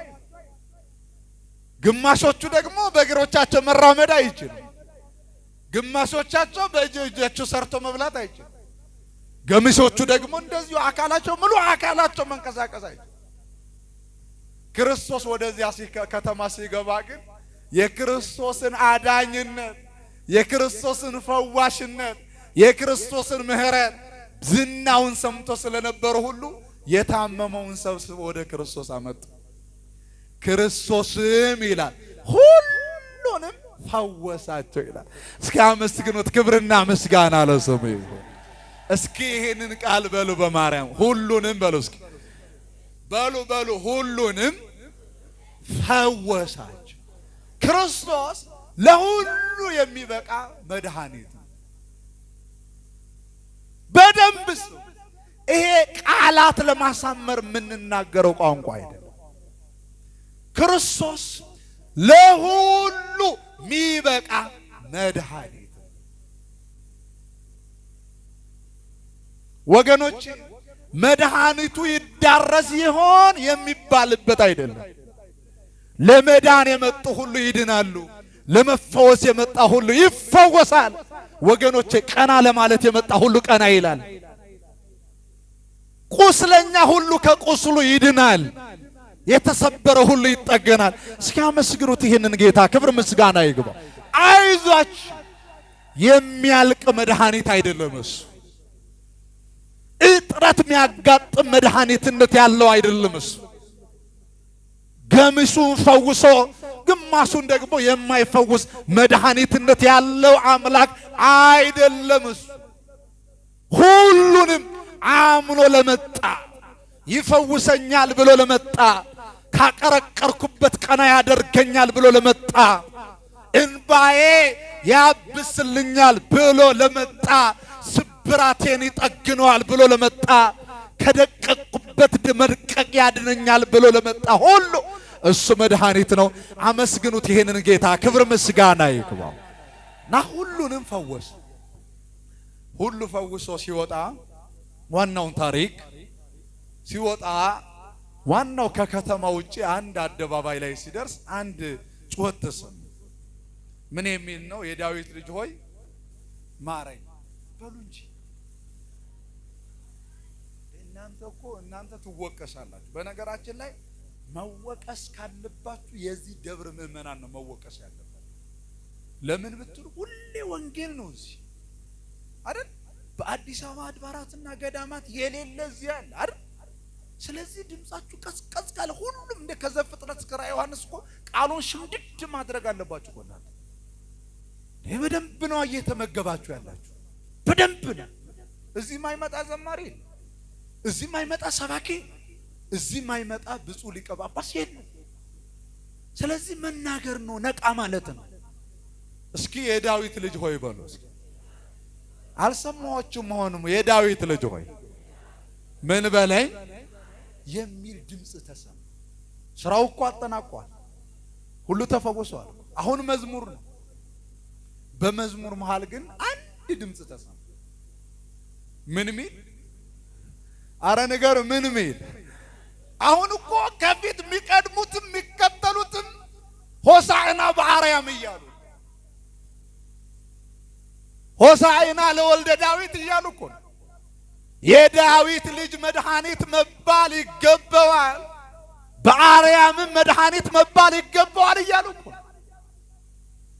ግማሾቹ ደግሞ በእግሮቻቸው መራመድ አይችሉ፣ ግማሾቻቸው በእጃቸው ሰርቶ መብላት አይችሉ፣ ገምሾቹ ደግሞ እንደዚሁ አካላቸው ሙሉ አካላቸው መንቀሳቀስ አይችሉ። ክርስቶስ ወደዚያ ከተማ ሲገባ ግን የክርስቶስን አዳኝነት፣ የክርስቶስን ፈዋሽነት፣ የክርስቶስን ምሕረት ዝናውን ሰምቶ ስለነበረ ሁሉ የታመመውን ሰብስቦ ወደ ክርስቶስ አመጡ። ክርስቶስም ይላል ሁሉንም ፈወሳቸው ይላል። እስኪ አመስግኑት። ክብርና ምስጋና ለስሙ ይሁን። እስኪ ይሄንን ቃል በሉ በማርያም ሁሉንም በሉ እስኪ በሉ ሁሉንም ፈወሳቸው። ክርስቶስ ለሁሉ የሚበቃ መድኃኒት ነው። በደንብ ይሄ ቃላት ለማሳመር የምንናገረው ቋንቋ አይደለም። ክርስቶስ ለሁሉ የሚበቃ መድኃኒት ወገኖች፣ መድኃኒቱ ይዳረስ ይሆን የሚባልበት አይደለም። ለመዳን የመጡ ሁሉ ይድናሉ፣ ለመፈወስ የመጣ ሁሉ ይፈወሳል። ወገኖቼ ቀና ለማለት የመጣ ሁሉ ቀና ይላል። ቁስለኛ ሁሉ ከቁስሉ ይድናል፣ የተሰበረ ሁሉ ይጠገናል። እስኪ አመስግኑት ይህንን ጌታ፣ ክብር ምስጋና ይግባው። አይዟችሁ፣ የሚያልቅ መድኃኒት አይደለም እሱ። እጥረት የሚያጋጥም መድኃኒትነት ያለው አይደለም እሱ። ገሚሱን ፈውሶ ግማሹን ደግሞ የማይፈውስ መድኃኒትነት ያለው አምላክ አይደለም እሱ። ሁሉንም አምኖ ለመጣ ይፈውሰኛል ብሎ ለመጣ ካቀረቀርኩበት ቀና ያደርገኛል ብሎ ለመጣ እንባዬ ያብስልኛል ብሎ ለመጣ ስብራቴን ይጠግነዋል ብሎ ለመጣ ከደቀቅኩበት መድቀቅ ያድነኛል ብሎ ለመጣ ሁሉ እሱ መድኃኒት ነው። አመስግኑት ይሄንን ጌታ፣ ክብር ምስጋና ይግባው። እና ሁሉንም ፈወሰ። ሁሉ ፈውሶ ሲወጣ ዋናውን ታሪክ ሲወጣ ዋናው ከከተማ ውጪ አንድ አደባባይ ላይ ሲደርስ አንድ ጩኸት ተሰማ። ምን የሚል ነው? የዳዊት ልጅ ሆይ ማረኝ በሉ እንጂ እናንተ ትወቀሳላችሁ። በነገራችን ላይ መወቀስ ካለባችሁ የዚህ ደብር ምዕመናን ነው መወቀስ ያለባችሁ። ለምን ብትሉ ሁሌ ወንጌል ነው እዚህ አይደል? በአዲስ አበባ አድባራትና ገዳማት የሌለ እዚህ አለ አይደል? ስለዚህ ድምጻችሁ ቀስቀስ ካለ ሁሉም እንደ ከዘፍጥረት እስከ ራዕየ ዮሐንስ እኮ ቃሉን ሽምድድ ማድረግ አለባችሁ። ቆናት በደንብ ነው እየተመገባችሁ ያላችሁ። በደንብ ነው። እዚህ ማይመጣ ዘማሪ፣ እዚህ ማይመጣ ሰባኪ፣ እዚህ ማይመጣ ብፁዕ ሊቀ ጳጳስ የለም። ስለዚህ መናገር ነው፣ ነቃ ማለት ነው። እስኪ የዳዊት ልጅ ሆይ በሉ እስኪ። አልሰማችሁም? መሆኑም የዳዊት ልጅ ሆይ ምን በላይ የሚል ድምጽ ተሰማ። ስራው እኮ አጠናቋል፣ ሁሉ ተፈውሷል። አሁን መዝሙር ነው። በመዝሙር መሃል ግን አንድ ድምጽ ተሰማ። ምን ሚል? አረ ነገር ምን ሚል? አሁን እኮ ከፊት የሚቀድሙትም የሚከተሉትም ሆሳዕና በአርያም እያሉ ሆሳዕና ለወልደ ዳዊት እያሉ እኮ የዳዊት ልጅ መድኃኒት መባል ይገባዋል፣ በአርያምም መድኃኒት መባል ይገባዋል እያሉ እኮ።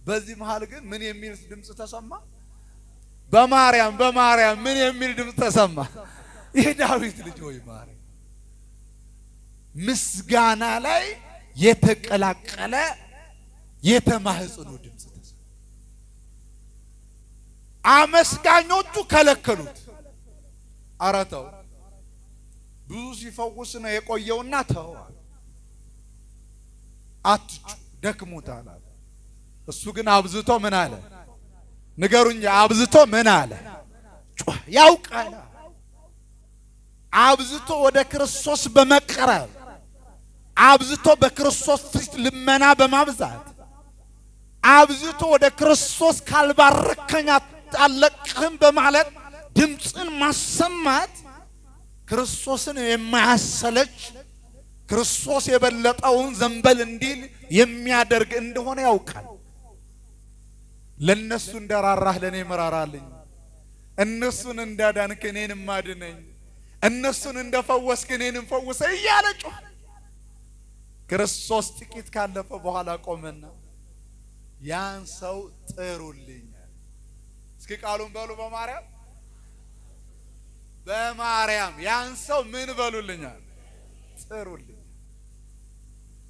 በዚህ መሃል ግን ምን የሚል ድምጽ ተሰማ? በማርያም ምን የሚል ድምጽ ተሰማ? የዳዊት ልጅ ሆይ ማረኝ። ምስጋና ላይ የተቀላቀለ የተማህፀኑ ድምጽ ተሰማ። አመስጋኞቹ ከለከሉት። አራታው ብዙ ሲፈውስ ነው የቆየውና ተው አትጩ ደክሞታል። እሱ ግን አብዝቶ ምን አለ? ንገሩኝ። አብዝቶ ምን አለ? ጮህ። ያውቃል። አብዝቶ ወደ ክርስቶስ በመቅረብ አብዝቶ በክርስቶስ ፊት ልመና በማብዛት አብዝቶ ወደ ክርስቶስ ካልባረከኝ አለቅህም በማለት ድምፅን ማሰማት ክርስቶስን የማያሰለች ክርስቶስ የበለጠውን ዘንበል እንዲል የሚያደርግ እንደሆነ ያውቃል። ለነሱ እንደራራህ ለኔ መራራልኝ፣ እነሱን እንዳዳንክ እኔን ማድነኝ፣ እነሱን እንደፈወስክ እኔንም ፈውሰኝ እያለ ጮኸ። ክርስቶስ ጥቂት ካለፈ በኋላ ቆመና ያን ሰው ጥሩልኝ። እስኪ ቃሉን በሉ በማርያም ያን ሰው ምን በሉልኛል? ጥሩልኝ።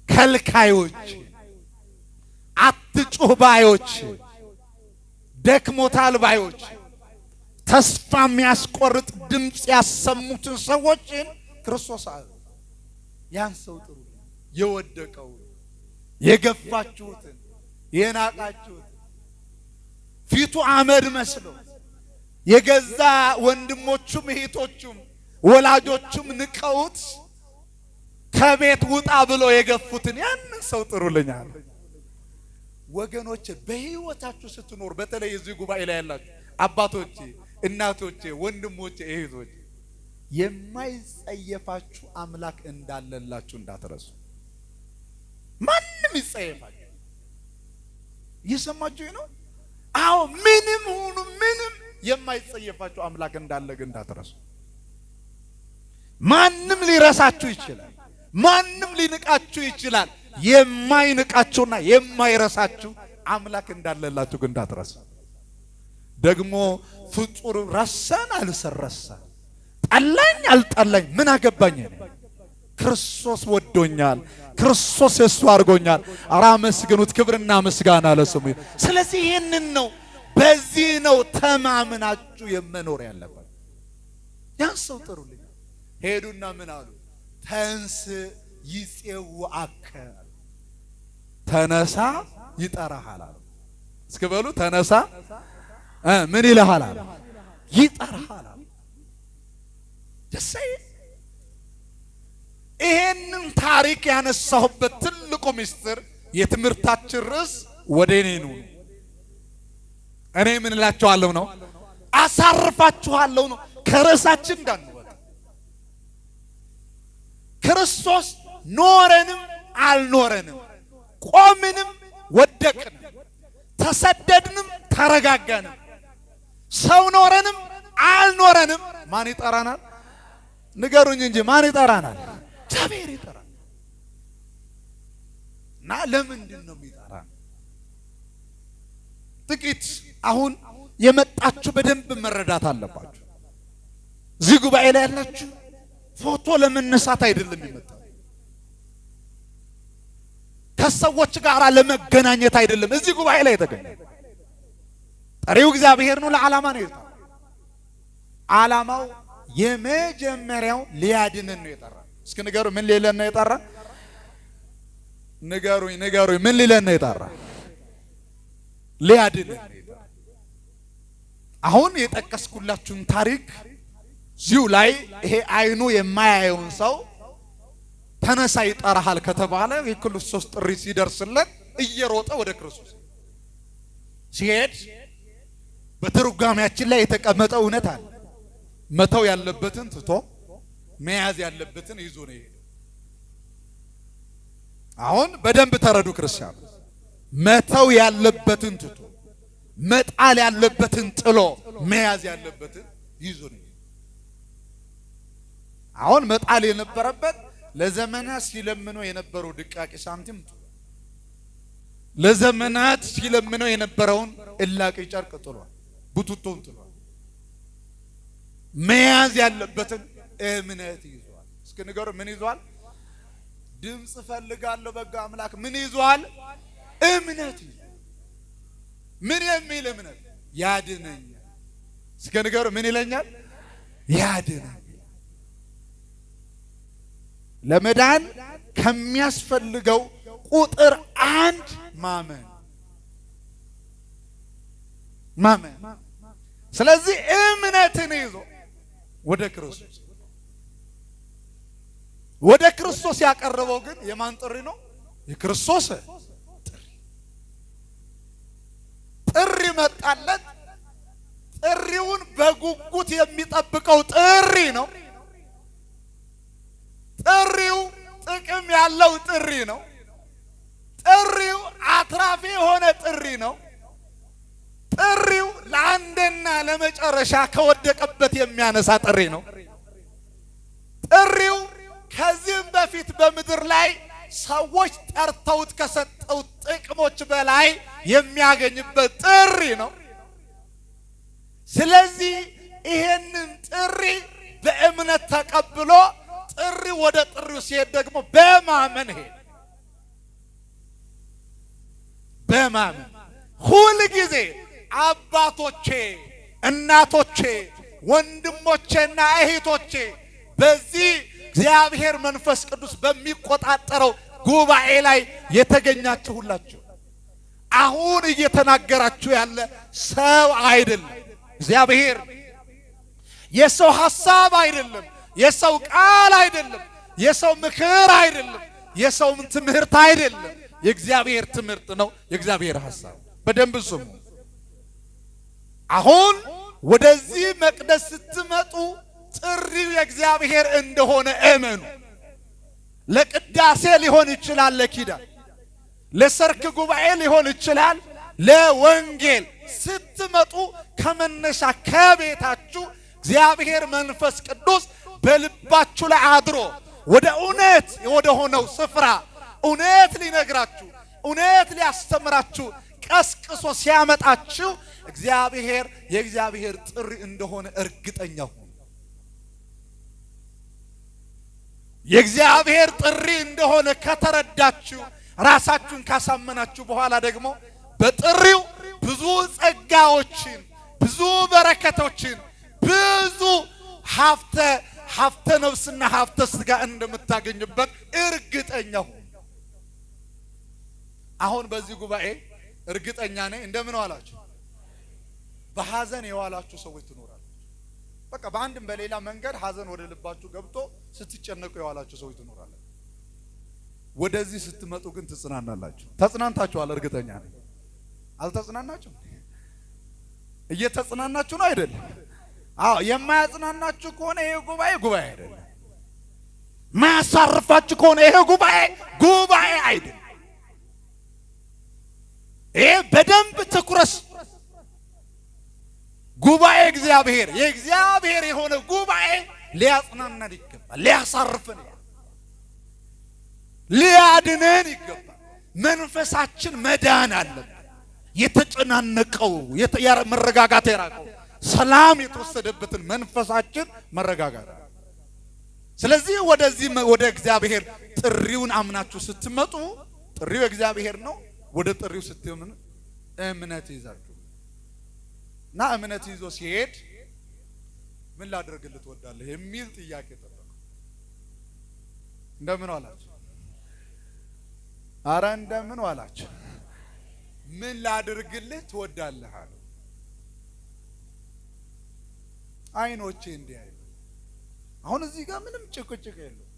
ከልካዮች፣ አትጩህ ባዮች፣ ደክሞታል ባዮች፣ ተስፋ የሚያስቆርጥ ድምጽ ያሰሙትን ሰዎችን ክርስቶስ አለ ያን ሰው ጥሩ የወደቀው የገፋችሁትን የናቃችሁት ፊቱ አመድ መስሎ የገዛ ወንድሞቹም እህቶቹም ወላጆቹም ንቀውት ከቤት ውጣ ብሎ የገፉትን ያንን ሰው ጥሩልኛል። ወገኖቼ በህይወታችሁ ስትኖር በተለይ እዚህ ጉባኤ ላይ ያላችሁ አባቶቼ፣ እናቶቼ፣ ወንድሞቼ፣ እህቶቼ የማይጸየፋችሁ አምላክ እንዳለላችሁ እንዳትረሱ። ማንም ይጸየፋችሁ እየሰማችሁ ነው? አዎ ምንም ሁኑ ምንም የማይጸየፋችሁ አምላክ እንዳለ ግን እንዳትረሱ። ማንም ሊረሳችሁ ይችላል። ማንም ሊንቃችሁ ይችላል። የማይንቃችሁና የማይረሳችሁ አምላክ እንዳለላችሁ ግን እንዳትረሱ። ደግሞ ፍጡር ረሳን አልሰረሳን ጠላኝ አልጠላኝ ምን አገባኝ ክርስቶስ ወዶኛል። ክርስቶስ የሱ አድርጎኛል። አራ መስግኑት ክብርና ምስጋና ለስሙ። ስለዚህ ይሄንን ነው በዚህ ነው ተማምናችሁ የመኖር ያለበት። ያን ሰው ጥሩልኝ ሄዱና ምን አሉ? ተንስ ይጼውአከ ተነሳ ይጠራሃል አሉ። እስኪ በሉ ተነሳ ምን ይልሃል አሉ? ይጠራሃል አሉ። ይሄንን ታሪክ ያነሳሁበት ትልቁ ምስጢር የትምህርታችን ርዕስ ወደ እኔ ነው። እኔ ምን እላችኋለሁ ነው? አሳርፋችኋለሁ ነው። ከርዕሳችን እንዳንወጣ ክርስቶስ ኖረንም አልኖረንም፣ ቆምንም ወደቅንም፣ ተሰደድንም ተረጋጋንም፣ ሰው ኖረንም አልኖረንም ማን ይጠራናል? ንገሩኝ እንጂ ማን ይጠራናል? እግዚአብሔር ይጠራናል። እና ለምንድን ነው የሚጠራን? ጥቂት አሁን የመጣችሁ በደንብ መረዳት አለባችሁ። እዚህ ጉባኤ ላይ ያላችሁ ፎቶ ለመነሳት አይደለም የመጣው፣ ከሰዎች ጋር ለመገናኘት አይደለም እዚህ ጉባኤ ላይ የተገኘ። ጠሪው እግዚአብሔር ነው። ለዓላማ ነው የጠራው። ዓላማው የመጀመሪያው ሊያድነን ነው የጠራ። እስኪ ንገሩ ምን ሊለን ነው የጠራ? ንገሩኝ ምን ሊለን ነው የጠራ? ሊያድነን ነው የጠራ። አሁን የጠቀስኩላችሁን ታሪክ ዚው ላይ ይሄ አይኑ የማያየውን ሰው ተነሳ ይጠራሃል ከተባለ የክርስቶስ ጥሪ ሲደርስለት እየሮጠ ወደ ክርስቶስ ሲሄድ በትርጓሜያችን ላይ የተቀመጠ እውነት አለ። መተው ያለበትን ትቶ መያዝ ያለበትን ይዞ ነው የሄደው። አሁን በደንብ ተረዱ ክርስቲያኑ። መተው ያለበትን ትቶ መጣል ያለበትን ጥሎ መያዝ ያለበትን ይዞ ነው። አሁን መጣል የነበረበት ለዘመናት ሲለምነው የነበረው ድቃቂ ሳንቲም ለዘመናት ሲለምነው የነበረውን እላቂ ጨርቅ ጥሏል፣ ቡቱቶን ጥሏል። መያዝ ያለበትን እምነት ይዟል። እስኪ ንገሩ ምን ይዟል? ድምጽ ፈልጋለሁ በጋ አምላክ ምን ይዟል? እምነት ይዟል። ምን የሚል እምነት? ያድነኛል። እስኪ ንገሩ ምን ይለኛል? ያድነኛል። ለመዳን ከሚያስፈልገው ቁጥር አንድ ማመን። ስለዚህ እምነትን ይዞ ወደ ክርስቶስ ያቀረበው ግን የማን ጥሪ ነው? የክርስቶስ ጥሪ መጣለት። ጥሪውን በጉጉት የሚጠብቀው ጥሪ ነው። ጥሪው ጥቅም ያለው ጥሪ ነው። ጥሪው አትራፊ የሆነ ጥሪ ነው። ጥሪው ለአንድና ለመጨረሻ ከወደቀበት የሚያነሳ ጥሪ ነው። ጥሪው ከዚህም በፊት በምድር ላይ ሰዎች ጠርተውት ከሰጠው ጥቅሞች በላይ የሚያገኝበት ጥሪ ነው። ስለዚህ ይሄንን ጥሪ በእምነት ተቀብሎ ጥሪ ወደ ጥሪው ሲሄድ ደግሞ በማመን ሄደ። በማመን ሁል ጊዜ አባቶቼ እናቶቼ ወንድሞቼና እህቶቼ በዚህ እግዚአብሔር መንፈስ ቅዱስ በሚቆጣጠረው ጉባኤ ላይ የተገኛችሁ ሁላችሁ አሁን እየተናገራችሁ ያለ ሰው አይደለም። እግዚአብሔር የሰው ሐሳብ አይደለም፣ የሰው ቃል አይደለም፣ የሰው ምክር አይደለም፣ የሰው ትምህርት አይደለም። የእግዚአብሔር ትምህርት ነው፣ የእግዚአብሔር ሐሳብ። በደንብ ስሙ። አሁን ወደዚህ መቅደስ ስትመጡ ጥሪው የእግዚአብሔር እንደሆነ እመኑ። ለቅዳሴ ሊሆን ይችላል፣ ለኪዳን ለሰርክ ጉባኤ ሊሆን ይችላል፣ ለወንጌል ስትመጡ ከመነሻ ከቤታችሁ እግዚአብሔር መንፈስ ቅዱስ በልባችሁ ላይ አድሮ ወደ እውነት ወደ ሆነው ስፍራ እውነት ሊነግራችሁ እውነት ሊያስተምራችሁ ቀስቅሶ ሲያመጣችሁ እግዚአብሔር የእግዚአብሔር ጥሪ እንደሆነ እርግጠኛ ሁኑ። የእግዚአብሔር ጥሪ እንደሆነ ከተረዳችሁ ራሳችሁን ካሳመናችሁ በኋላ ደግሞ በጥሪው ብዙ ጸጋዎችን፣ ብዙ በረከቶችን፣ ብዙ ሀብተ ነፍስና ሀብተ ሥጋ እንደምታገኙበት እርግጠኛ ሁኑ። አሁን በዚህ ጉባኤ እርግጠኛ ነኝ እንደምን ዋላችሁ? በሐዘን የዋላችሁ ሰዎች ትኖራላችሁ። በቃ በአንድም በሌላ መንገድ ሐዘን ወደ ልባችሁ ገብቶ ስትጨነቁ የዋላችሁ ሰዎች ትኖራላችሁ። ወደዚህ ስትመጡ ግን ትጽናናላችሁ። ተጽናንታችኋል፣ እርግጠኛ ነኝ። አልተጽናናችሁም? እየተጽናናችሁ ነው አይደል? አዎ። የማያጽናናችሁ ከሆነ ይሄ ጉባኤ አይደለም። ማያሳርፋችሁ ከሆነ ይሄ ጉባኤ አይደለም። ይሄ በደንብ ትኩረት ጉባኤ እግዚአብሔር የእግዚአብሔር የሆነ ጉባኤ ሊያጽናናን ይገባል፣ ሊያሳርፈን፣ ሊያድነን ይገባል። መንፈሳችን መዳን አለበት። የተጨናነቀው መረጋጋት የራቀው ሰላም የተወሰደበትን መንፈሳችን መረጋጋት። ስለዚህ ወደ እግዚአብሔር ጥሪውን አምናችሁ ስትመጡ ጥሪው እግዚአብሔር ነው። ወደ ጥሪው ስትሆኑ እምነት ይዛችሁ እና እምነት ይዞ ሲሄድ ምን ላደርግልህ ትወዳለህ የሚል ጥያቄ ተጠየቀ። እንደምን ዋላችሁ? አረ እንደምን ዋላችሁ? ምን ላደርግልህ ትወዳለህ አለ። አይኖቼ እንዲያዩ። አሁን እዚህ ጋር ምንም ጭቅጭቅ የለው፣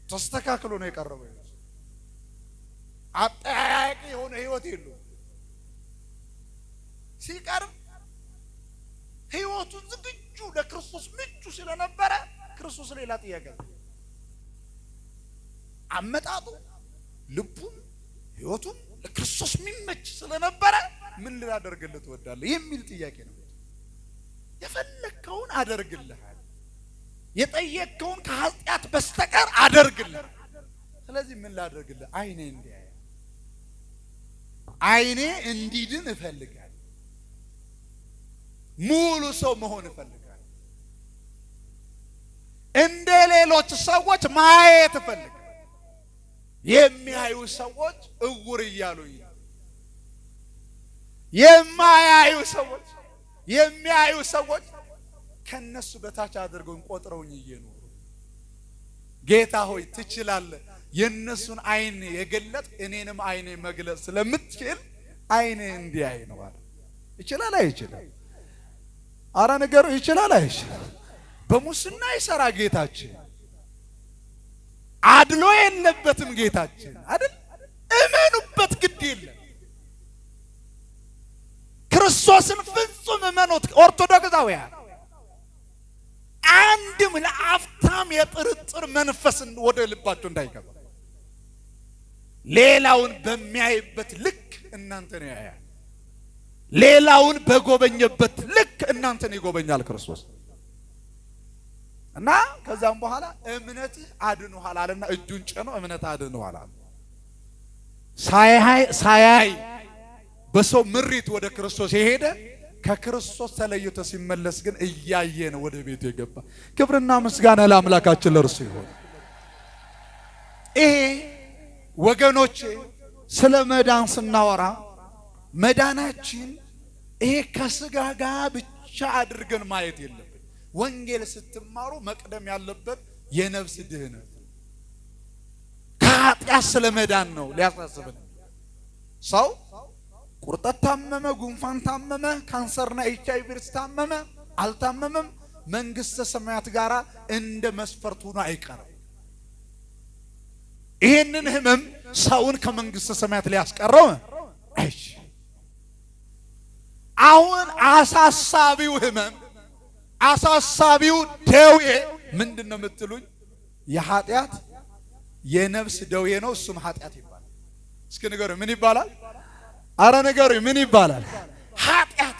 ተስተካክሎ ነው የቀረበው። አጠያያቂ የሆነ ህይወት የለው። ሲቀርብ ህይወቱ ዝግጁ ለክርስቶስ ምቹ ስለነበረ ክርስቶስ ሌላ ጥያቄ አመጣጡ ልቡም ህይወቱም ለክርስቶስ የሚመች ስለነበረ ምን ላደርግልህ ትወዳለህ የሚል ጥያቄ ነው። የፈለከውን አደርግልሃል፣ የጠየቅከውን ከኃጢአት በስተቀር አደርግልሃል። ስለዚህ ምን ላደርግልህ? አይኔ እንዲያይ፣ አይኔ እንዲድን እፈልጋለሁ። ሙሉ ሰው መሆን እፈልጋለሁ። እንደ ሌሎች ሰዎች ማየት እፈልጋለሁ። የሚያዩ ሰዎች እውር እያሉኝ፣ የሚያዩ ሰዎች ከነሱ በታች አድርገው ቆጥረውኝ እየኖሩ ጌታ ሆይ ትችላለህ፣ የነሱን አይን የገለጥ እኔንም አይኔ መግለጥ ስለምትችል አይኔ እንዲያይ ነው አለ። ይችላል አይችልም? አረ ነገሩ ይችላል አይችልም? በሙስና ይሰራ ጌታችን፣ አድሎ የለበትም ጌታችን አይደል? እመኑበት፣ ግድ የለም። ክርስቶስን ፍጹም እመኑት ኦርቶዶክሳውያን። አንድም ለአፍታም የጥርጥር መንፈስን ወደ ልባችሁ እንዳይገባ። ሌላውን በሚያይበት ልክ እናንተን ያያል። ሌላውን በጎበኘበት ልክ እናንተን ይጎበኛል ክርስቶስ። እና ከዛም በኋላ እምነትህ አድኖሃል አለና እጁን ጭኖ እምነት አድኖሃል አለ። ሳያይ በሰው ምሪት ወደ ክርስቶስ የሄደ ከክርስቶስ ተለይቶ ሲመለስ ግን እያየ ነው ወደ ቤቱ የገባ። ክብርና ምስጋና ለአምላካችን ለእርሱ ይሁን። ይሄ ወገኖቼ ስለ መዳን ስናወራ መዳናችን ይሄ ከስጋ ጋር ብቻ አድርገን ማየት የለብን። ወንጌል ስትማሩ መቅደም ያለበት የነፍስ ድህነት ከኃጢአት ስለመዳን ነው ሊያሳስበን። ሰው ቁርጠት ታመመ፣ ጉንፋን ታመመ፣ ካንሰርና HIV ታመመ አልታመመም መንግስተ ሰማያት ጋራ እንደ መስፈርት ሆኖ አይቀርም። ይሄንን ህመም ሰውን ከመንግስተ ሰማያት ሊያስቀረው አይሽ። አሁን አሳሳቢው ህመም አሳሳቢው ደዌ ምንድነው የምትሉኝ? የኃጢአት የነፍስ ደዌ ነው። እሱም ኃጢአት ይባላል። እስኪ ንገሩኝ ምን ይባላል? አረ ንገሩኝ ምን ይባላል? ኃጢአት።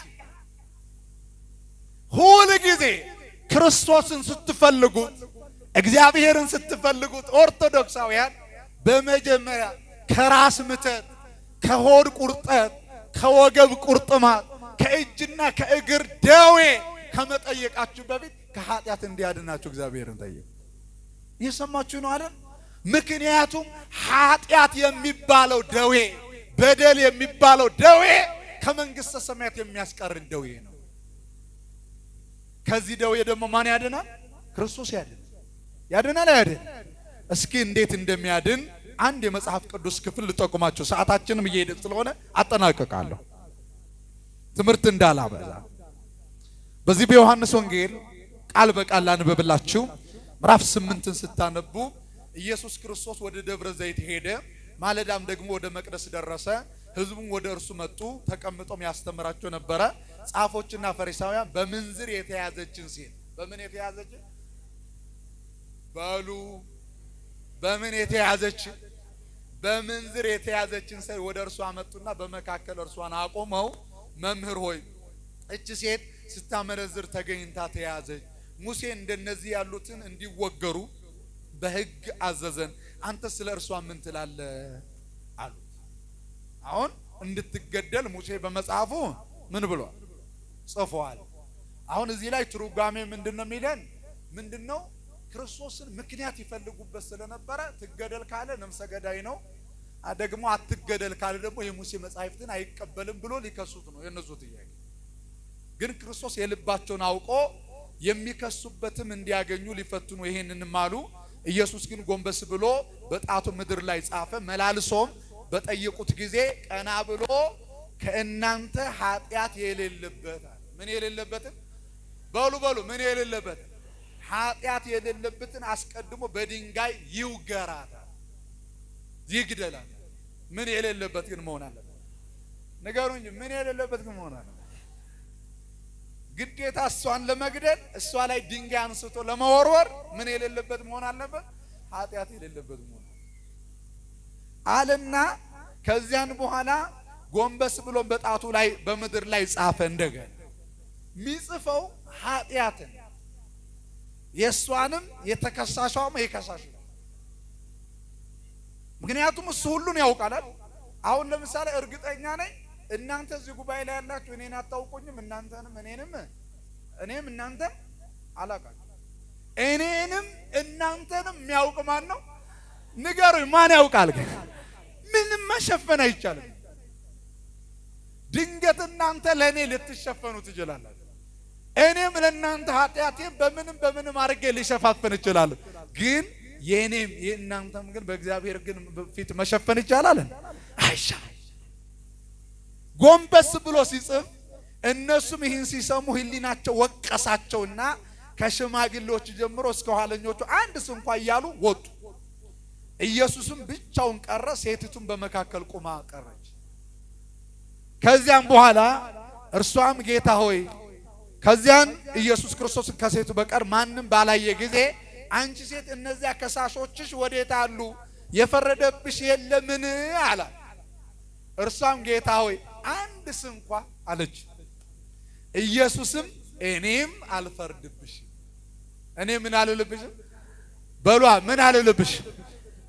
ሁሉ ጊዜ ክርስቶስን ስትፈልጉት እግዚአብሔርን ስትፈልጉት ኦርቶዶክሳውያን በመጀመሪያ ከራስ ምተት፣ ከሆድ ቁርጠት፣ ከወገብ ቁርጥማት፣ ከእጅና ከእግር ደዌ ከመጠየቃችሁ በፊት ከኃጢአት እንዲያድናችሁ እግዚአብሔርን ጠይቁ። እየሰማችሁ ነው አይደል? ምክንያቱም ኃጢአት የሚባለው ደዌ፣ በደል የሚባለው ደዌ ከመንግስተ ሰማያት የሚያስቀርን ደዌ ነው። ከዚህ ደዌ ደግሞ ማን ያድናል? ክርስቶስ ያድናል። ያድናል አይደል? እስኪ እንዴት እንደሚያድን አንድ የመጽሐፍ ቅዱስ ክፍል ልጠቁማችሁ። ሰዓታችንም እየሄደ ስለሆነ አጠናቀቃለሁ ትምህርት እንዳላበዛ። በዚህ በዮሐንስ ወንጌል ቃል በቃል ላንብብላችሁ። ምዕራፍ 8ን ስታነቡ ኢየሱስ ክርስቶስ ወደ ደብረ ዘይት ሄደ። ማለዳም ደግሞ ወደ መቅደስ ደረሰ። ሕዝቡም ወደ እርሱ መጡ። ተቀምጦም ያስተምራቸው ነበረ። ጻፎችና ፈሪሳውያን በምንዝር የተያዘችን ሴት በምን የተያዘች ባሉ በምን የተያዘች በምንዝር የተያዘችን ሴት ወደ እርሱ አመጡና በመካከል እርሷን አቆመው፣ መምህር ሆይ እቺ ሴት ስታመነዝር ተገኝታ ተያዘች። ሙሴ እንደነዚህ ያሉትን እንዲወገሩ በሕግ አዘዘን። አንተ ስለ እርሷ ምን ትላለህ አሉት። አሁን እንድትገደል ሙሴ በመጽሐፉ ምን ብሏል? ጽፏል። አሁን እዚህ ላይ ትርጓሜ ምንድነው የሚለን? ምንድነው? ክርስቶስን ምክንያት ይፈልጉበት ስለነበረ ትገደል ካለ ነፍሰ ገዳይ ነው፣ ደግሞ አትገደል ካለ ደግሞ የሙሴ መጻሕፍትን አይቀበልም ብሎ ሊከሱት ነው የነሱ ጥያቄ። ግን ክርስቶስ የልባቸውን አውቆ የሚከሱበትም እንዲያገኙ ሊፈትኑ ይሄንንም አሉ። ኢየሱስ ግን ጎንበስ ብሎ በጣቱ ምድር ላይ ጻፈ። መላልሶም በጠየቁት ጊዜ ቀና ብሎ ከእናንተ ኃጢአት የሌለበት ምን የሌለበትን በሉ ምን የሌለበትን ኃጢአት የሌለበትን አስቀድሞ በድንጋይ ይውገራት ይግደላት። ምን የሌለበት ግን መሆን አለበት? ንገሩኝ። ምን የሌለበት ግን መሆን አለበት? ግዴታ እሷን ለመግደል እሷ ላይ ድንጋይ አንስቶ ለመወርወር ምን የሌለበት መሆን አለበት? ኃጢአት የሌለበት መሆን አለና ከዚያን በኋላ ጎንበስ ብሎ በጣቱ ላይ በምድር ላይ ጻፈ። እንደገና ሚጽፈው ኃጢአትን የሷንም የተከሳሿም የከሳሹ። ምክንያቱም እሱ ሁሉን ያውቃል። አሁን ለምሳሌ እርግጠኛ ነኝ እናንተ እዚህ ጉባኤ ላይ ያላችሁ እኔን አታውቁኝም። እናንተንም እኔም እናንተም አላውቃችሁ። እኔንም እናንተንም የሚያውቅ ማን ነው? ንገሩኝ። ማን ያውቃል? ግን ምንም መሸፈን አይቻልም። ድንገት እናንተ ለኔ ልትሸፈኑ ትችላላችሁ። እኔም ለእናንተ ኃጢአቴን በምንም አድርጌ ሊሸፋፈን ይችላል። ግን የኔም የእናንተም ግን በእግዚአብሔር ግን ፊት መሸፈን ይቻላል አይቻልም። ጎንበስ ብሎ ሲጽፍ እነሱም ይህን ሲሰሙ ሕሊናቸው ወቀሳቸውና ከሽማግሌዎች ጀምሮ እስከ ኋለኞቹ አንድ ስንኳ እያሉ ወጡ። ኢየሱስም ብቻውን ቀረ፣ ሴቲቱም በመካከል ቆማ ቀረች። ከዚያም በኋላ እርሷም ጌታ ሆይ ከዚያን ኢየሱስ ክርስቶስ ከሴቱ በቀር ማንም ባላየ ጊዜ አንቺ ሴት እነዚያ ከሳሾችሽ ወዴት አሉ? የፈረደብሽ የለምን አላት። እርሷም ጌታ ሆይ አንድ ስንኳ አለች። ኢየሱስም እኔም አልፈርድብሽም። እኔ ምን አልልብሽም በሏ። ምን አልልብሽም?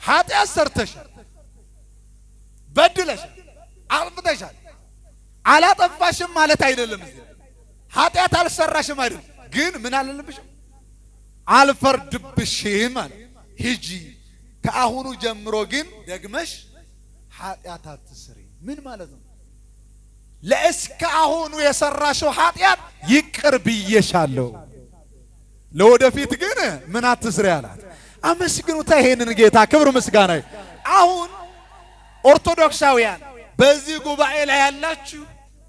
ኃጢአት ሰርተሻል፣ በድለሻል፣ አጥፍተሻል። አላጠፋሽም ማለት አይደለም። ኃጢአት አልሰራሽም አይደለም። ግን ምን አልልብሽም? አልፈርድብሽም ማለት ሂጂ፣ ከአሁኑ ጀምሮ ግን ደግመሽ ኃጢአት አትስሪ። ምን ማለት ነው? ለእስካሁኑ የሰራሽው ኃጢአት ይቅር ብዬሻለሁ፣ ለወደፊት ግን ምን አትስሪ አላት። አመስግኑታ ይሄንን ጌታ ክብር ምስጋና። አሁን ኦርቶዶክሳውያን በዚህ ጉባኤ ላይ ያላችሁ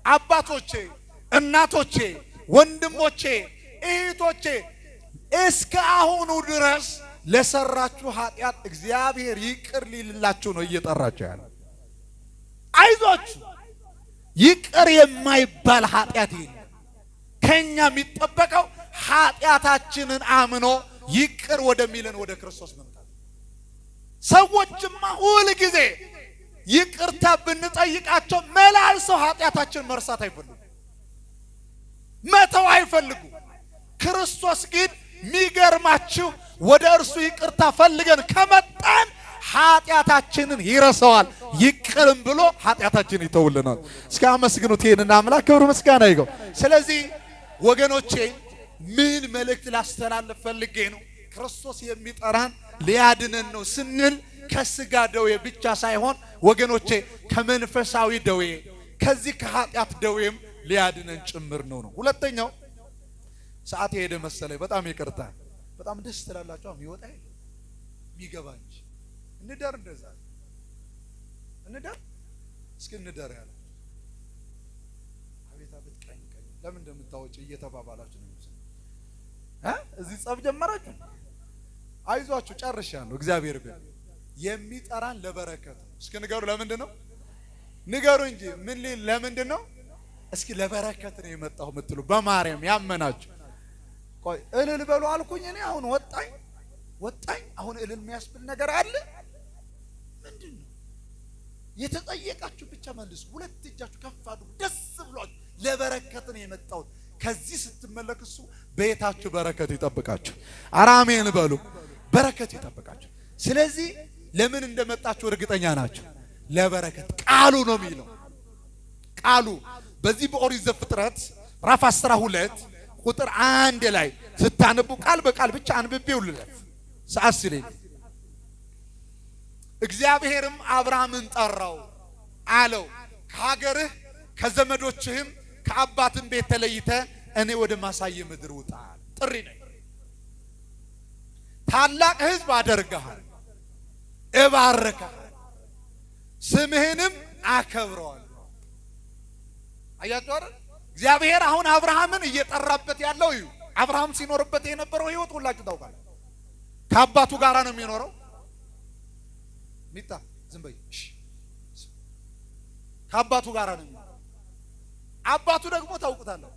አባቶቼ፣ እናቶቼ፣ ወንድሞቼ፣ እህቶቼ እስከ አሁኑ ድረስ ለሰራችሁ ኃጢአት እግዚአብሔር ይቅር ሊልላችሁ ነው እየጠራችሁ ያለ። አይዟችሁ፣ ይቅር የማይባል ኃጢአት የለም። ከኛ የሚጠበቀው ኃጢአታችንን አምኖ ይቅር ወደሚለን ወደ ክርስቶስ መምጣት። ሰዎችማ ሁል ጊዜ ይቅርታ ብንጠይቃቸው መላልሰው ኃጢአታችን መርሳት አይፈልጉ፣ መተው አይፈልጉ። ክርስቶስ ግን ሚገርማችሁ ወደ እርሱ ይቅርታ ፈልገን ከመጣን ኃጢአታችንን ይረሳዋል፣ ይቅርም ብሎ ኃጢአታችንን ይተውልናል። እስከ አመስግኑት ይሄንን አምላክ ክብር ምስጋና ይገው። ስለዚህ ወገኖቼ ምን መልእክት ላስተላልፍ ፈልጌ ነው? ክርስቶስ የሚጠራን ሊያድነን ነው ስንል ከስጋ ደዌ ብቻ ሳይሆን ወገኖቼ ከመንፈሳዊ ደዌ ከዚህ ከኃጢአት ደዌም ሊያድነን ጭምር ነው። ሁለተኛው ሰዓት የሄደ መሰለኝ፣ በጣም ይቅርታ። በጣም ደስ ትላላችሁ። የሚወጣ የሚገባ እንጂ እንደር እንደዛ እንደር እስኪ እንደር ያለ አቤት አቤት ቀኝ ለምን እንደምታወጪ እየተባባላችሁ ነው እዚህ ጸብ ጀመራችሁ። አይዟችሁ ጨርሻለሁ። እግዚአብሔር ግን የሚጠራን ለበረከት ነው። እስኪ ንገሩ፣ ለምንድን ነው ንገሩ እንጂ ምን ሊል ለምንድን ነው? እስኪ ለበረከት ነው የመጣው የምትሉ በማርያም ያመናችሁ ቆይ እልል በሉ አልኩኝ። እኔ አሁን ወጣኝ አሁን እልል የሚያስብል ነገር አለ? ምንድን ነው? የተጠየቃችሁ ብቻ መልሱ። ሁለት እጃችሁ ከፍ አድርጉ። ደስ ብሏችሁ ለበረከት ነው የመጣው። ከዚህ ስትመለከቱ ቤታችሁ በረከት ይጠብቃችሁ። አሜን በሉ። በረከት ይጠብቃችሁ። ስለዚህ ለምን እንደመጣችሁ እርግጠኛ ናችሁ? ለበረከት። ቃሉ ነው የሚለው። ቃሉ በዚህ በኦሪት ዘፍጥረት ምዕራፍ 12 ቁጥር 1 ላይ ስታነቡ ቃል በቃል ብቻ አንብቤው ልለፍ ሰዓት ስለሌለ። እግዚአብሔርም አብርሃምን ጠራው አለው፣ ከሀገርህ ከዘመዶችህም ከአባትም ቤት ተለይተ እኔ ወደ ማሳየ ምድር ውጣ። ጥሪ ነው። ታላቅ ሕዝብ አደርግሃለሁ፣ እባርክሃለሁ፣ ስምህንም አከብረዋለሁ። አያችሁ አይደል? እግዚአብሔር አሁን አብርሃምን እየጠራበት ያለው እዩ። አብርሃም ሲኖርበት የነበረው ህይወት ሁላችሁ ታውቃላችሁ። ከአባቱ ጋራ ነው የሚኖረው። ሚጣ ዝም በይ። ከአባቱ ጋራ ነው የሚኖረው። አባቱ ደግሞ ታውቁታላችሁ።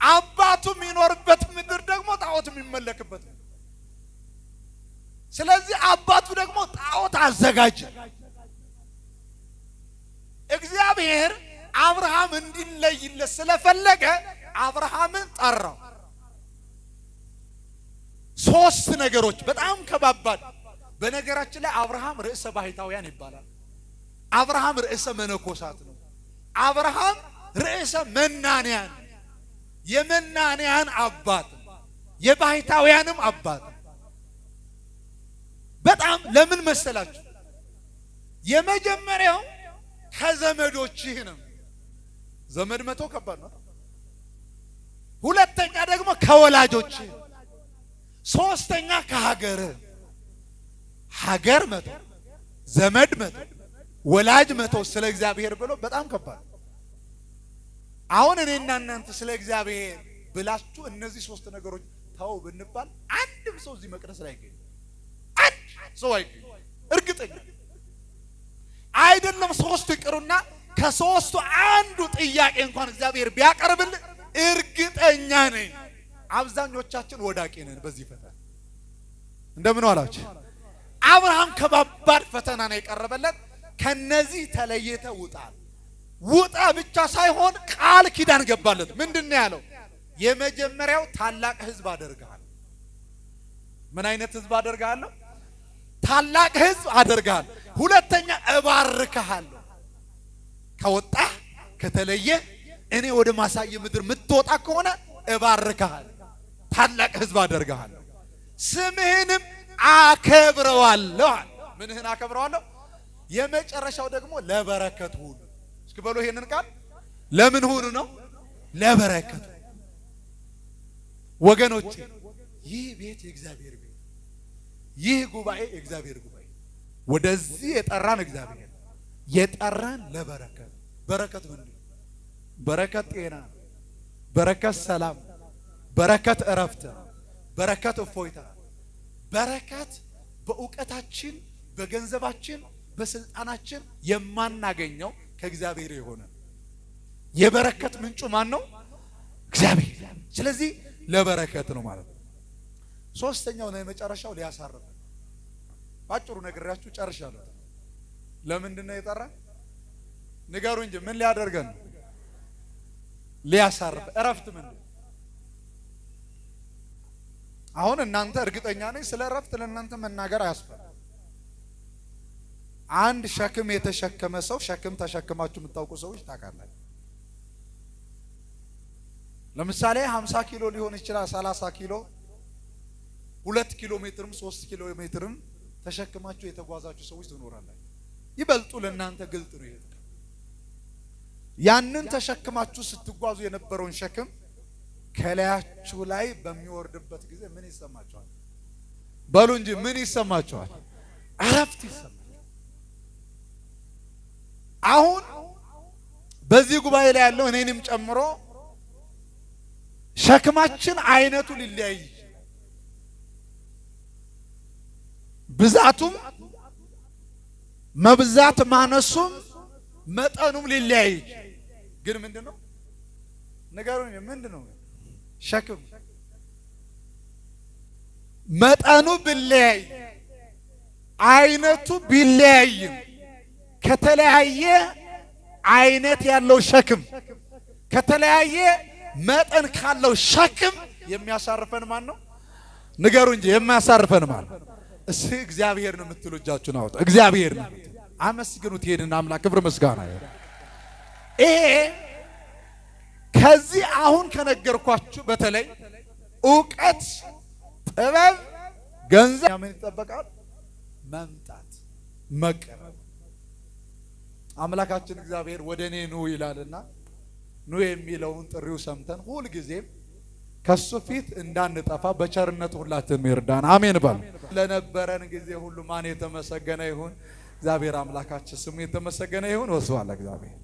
አባቱ የሚኖርበት ምድር ደግሞ ጣዖት የሚመለክበት ነው። ስለዚህ አባቱ ደግሞ ጣዖት አዘጋጀ። እግዚአብሔር አብርሃም እንዲለይለት ስለፈለገ አብርሃምን ጠራው። 3 ነገሮች በጣም ከባባድ። በነገራችን ላይ አብርሃም ርዕሰ ባሕታውያን ይባላል። አብርሃም ርዕሰ መነኮሳት ነው። አብርሃም ርዕሰ መናንያን፣ የመናንያን አባት፣ የባሕታውያንም አባት። በጣም ለምን መሰላችሁ? የመጀመሪያው ከዘመዶችህ ነው። ዘመድ መቶ ከባድ ነው። ሁለተኛ ደግሞ ከወላጆች፣ ሶስተኛ ከሀገር። ሀገር መቶ፣ ዘመድ መቶ፣ ወላጅ መቶ ስለ እግዚአብሔር ብሎ በጣም ከባድ። አሁን እኔና እናንተ ስለ እግዚአብሔር ብላችሁ እነዚህ 3 ነገሮች ታው ብንባል አንድም ሰው እዚህ መቅደስ ላይ አይገኝ። አንድ ሰው አይገኝ። እርግጠኛ አይደለም 3 ይቅሩና ከ3ቱ አንዱ ጥያቄ እንኳን እግዚአብሔር ቢያቀርብልን እርግጠኛ ነኝ አብዛኞቻችን ወዳቂ ነን በዚህ ፈተና። እንደምን ዋላችሁ? አብርሃም ከባባድ ፈተና ነው የቀረበለት። ከነዚህ ተለይተ ውጣ። ውጣ ብቻ ሳይሆን ቃል ኪዳን ገባለት። ምንድነው ያለው? የመጀመሪያው ታላቅ ሕዝብ አደርጋለሁ። ምን አይነት ሕዝብ አደርጋለሁ? ታላቅ ሕዝብ አደርጋለሁ። ሁለተኛ እባርክሃለሁ። ከወጣ ከተለየ እኔ ወደ ማሳየ ምድር የምትወጣ ከሆነ እባርክሃለሁ፣ ታላቅ ሕዝብ አደርግሃለሁ፣ ስምህንም አከብረዋለሁ። ምንህን አከብረዋለሁ? የመጨረሻው ደግሞ ለበረከት ሁሉ። እስኪ እስኪ በሉ ይሄንን ቃል ለምን ሆኑ ነው? ለበረከት። ወገኖቼ ይህ ቤት የእግዚአብሔር ቤት፣ ይህ ጉባኤ የእግዚአብሔር ጉባኤ፣ ወደዚህ የጠራን እግዚአብሔር የጠራን ለበረከት። በረከት ምንድን ነው? በረከት ጤና፣ በረከት ሰላም፣ በረከት እረፍት፣ በረከት እፎይታ። በረከት በእውቀታችን፣ በገንዘባችን፣ በስልጣናችን የማናገኘው ከእግዚአብሔር የሆነ የበረከት ምንጩ ማን ነው? እግዚአብሔር። ስለዚህ ለበረከት ነው ማለት ነው። ሶስተኛው ነው የመጨረሻው ሊያሳርፍ። ባጭሩ ነግሬያችሁ ጨርሻለሁ። ለምንድን ነው የጠራን? ንገሩ እንጂ ምን ሊያደርገን ነው? ሊያሳርፍ። እረፍት ምንድን? አሁን እናንተ እርግጠኛ ነኝ ስለ እረፍት ለእናንተ መናገር አያስፈልግም። አንድ ሸክም የተሸከመ ሰው፣ ሸክም ተሸክማችሁ የምታውቁ ሰዎች ታውቃላችሁ። ለምሳሌ 50 ኪሎ ሊሆን ይችላል፣ 30 ኪሎ፣ 2 ኪሎ ሜትርም 3 ኪሎ ሜትርም ተሸክማችሁ የተጓዛችሁ ሰዎች ትኖራላችሁ። ይበልጡ ለእናንተ ግልጥ ነው ይሄ። ያንን ተሸክማችሁ ስትጓዙ የነበረውን ሸክም ከላያችሁ ላይ በሚወርድበት ጊዜ ምን ይሰማችኋል? በሉ እንጂ ምን ይሰማችኋል? እረፍት ይሰማል። አሁን በዚህ ጉባኤ ላይ ያለው እኔንም ጨምሮ ሸክማችን አይነቱ ሊለያይ ይችላል። ብዛቱም መብዛት ማነሱም መጠኑም ሊለያይ ይችላል። ግን ምንድነው? ንገሩኝ፣ ምንድነው? ሸክም መጠኑ ቢለያይ አይነቱ ቢለያይም ከተለያየ አይነት ያለው ሸክም ከተለያየ መጠን ካለው ሸክም የሚያሳርፈን ማን ነው? ንገሩ እንጂ የሚያሳርፈን ማን ነው? እስኪ እግዚአብሔር ነው የምትሉ እጃችሁን አውጡ። እግዚአብሔር ነው አመስግኑት። ይሄንን አምላክ ክብር ምስጋና ይሁን። ይሄ ከዚህ አሁን ከነገርኳችሁ በተለይ ዕውቀት፣ ጥበብ፣ ገንዘብ ምን ይጠበቃል? መምጣት፣ መቀበል። አምላካችን እግዚአብሔር ወደ እኔ ኑ ይላልና ኑ የሚለውን ጥሪው ሰምተን ሁል ጊዜም ከሱ ፊት እንዳንጠፋ በቸርነቱ ሁላችንም ይርዳን። አሜን በሉ። ለነበረን ጊዜ ሁሉ ማን የተመሰገነ ይሁን? እግዚአብሔር አምላካችን ስሙ የተመሰገነ ይሁን። ወስብሐት ለእግዚአብሔር።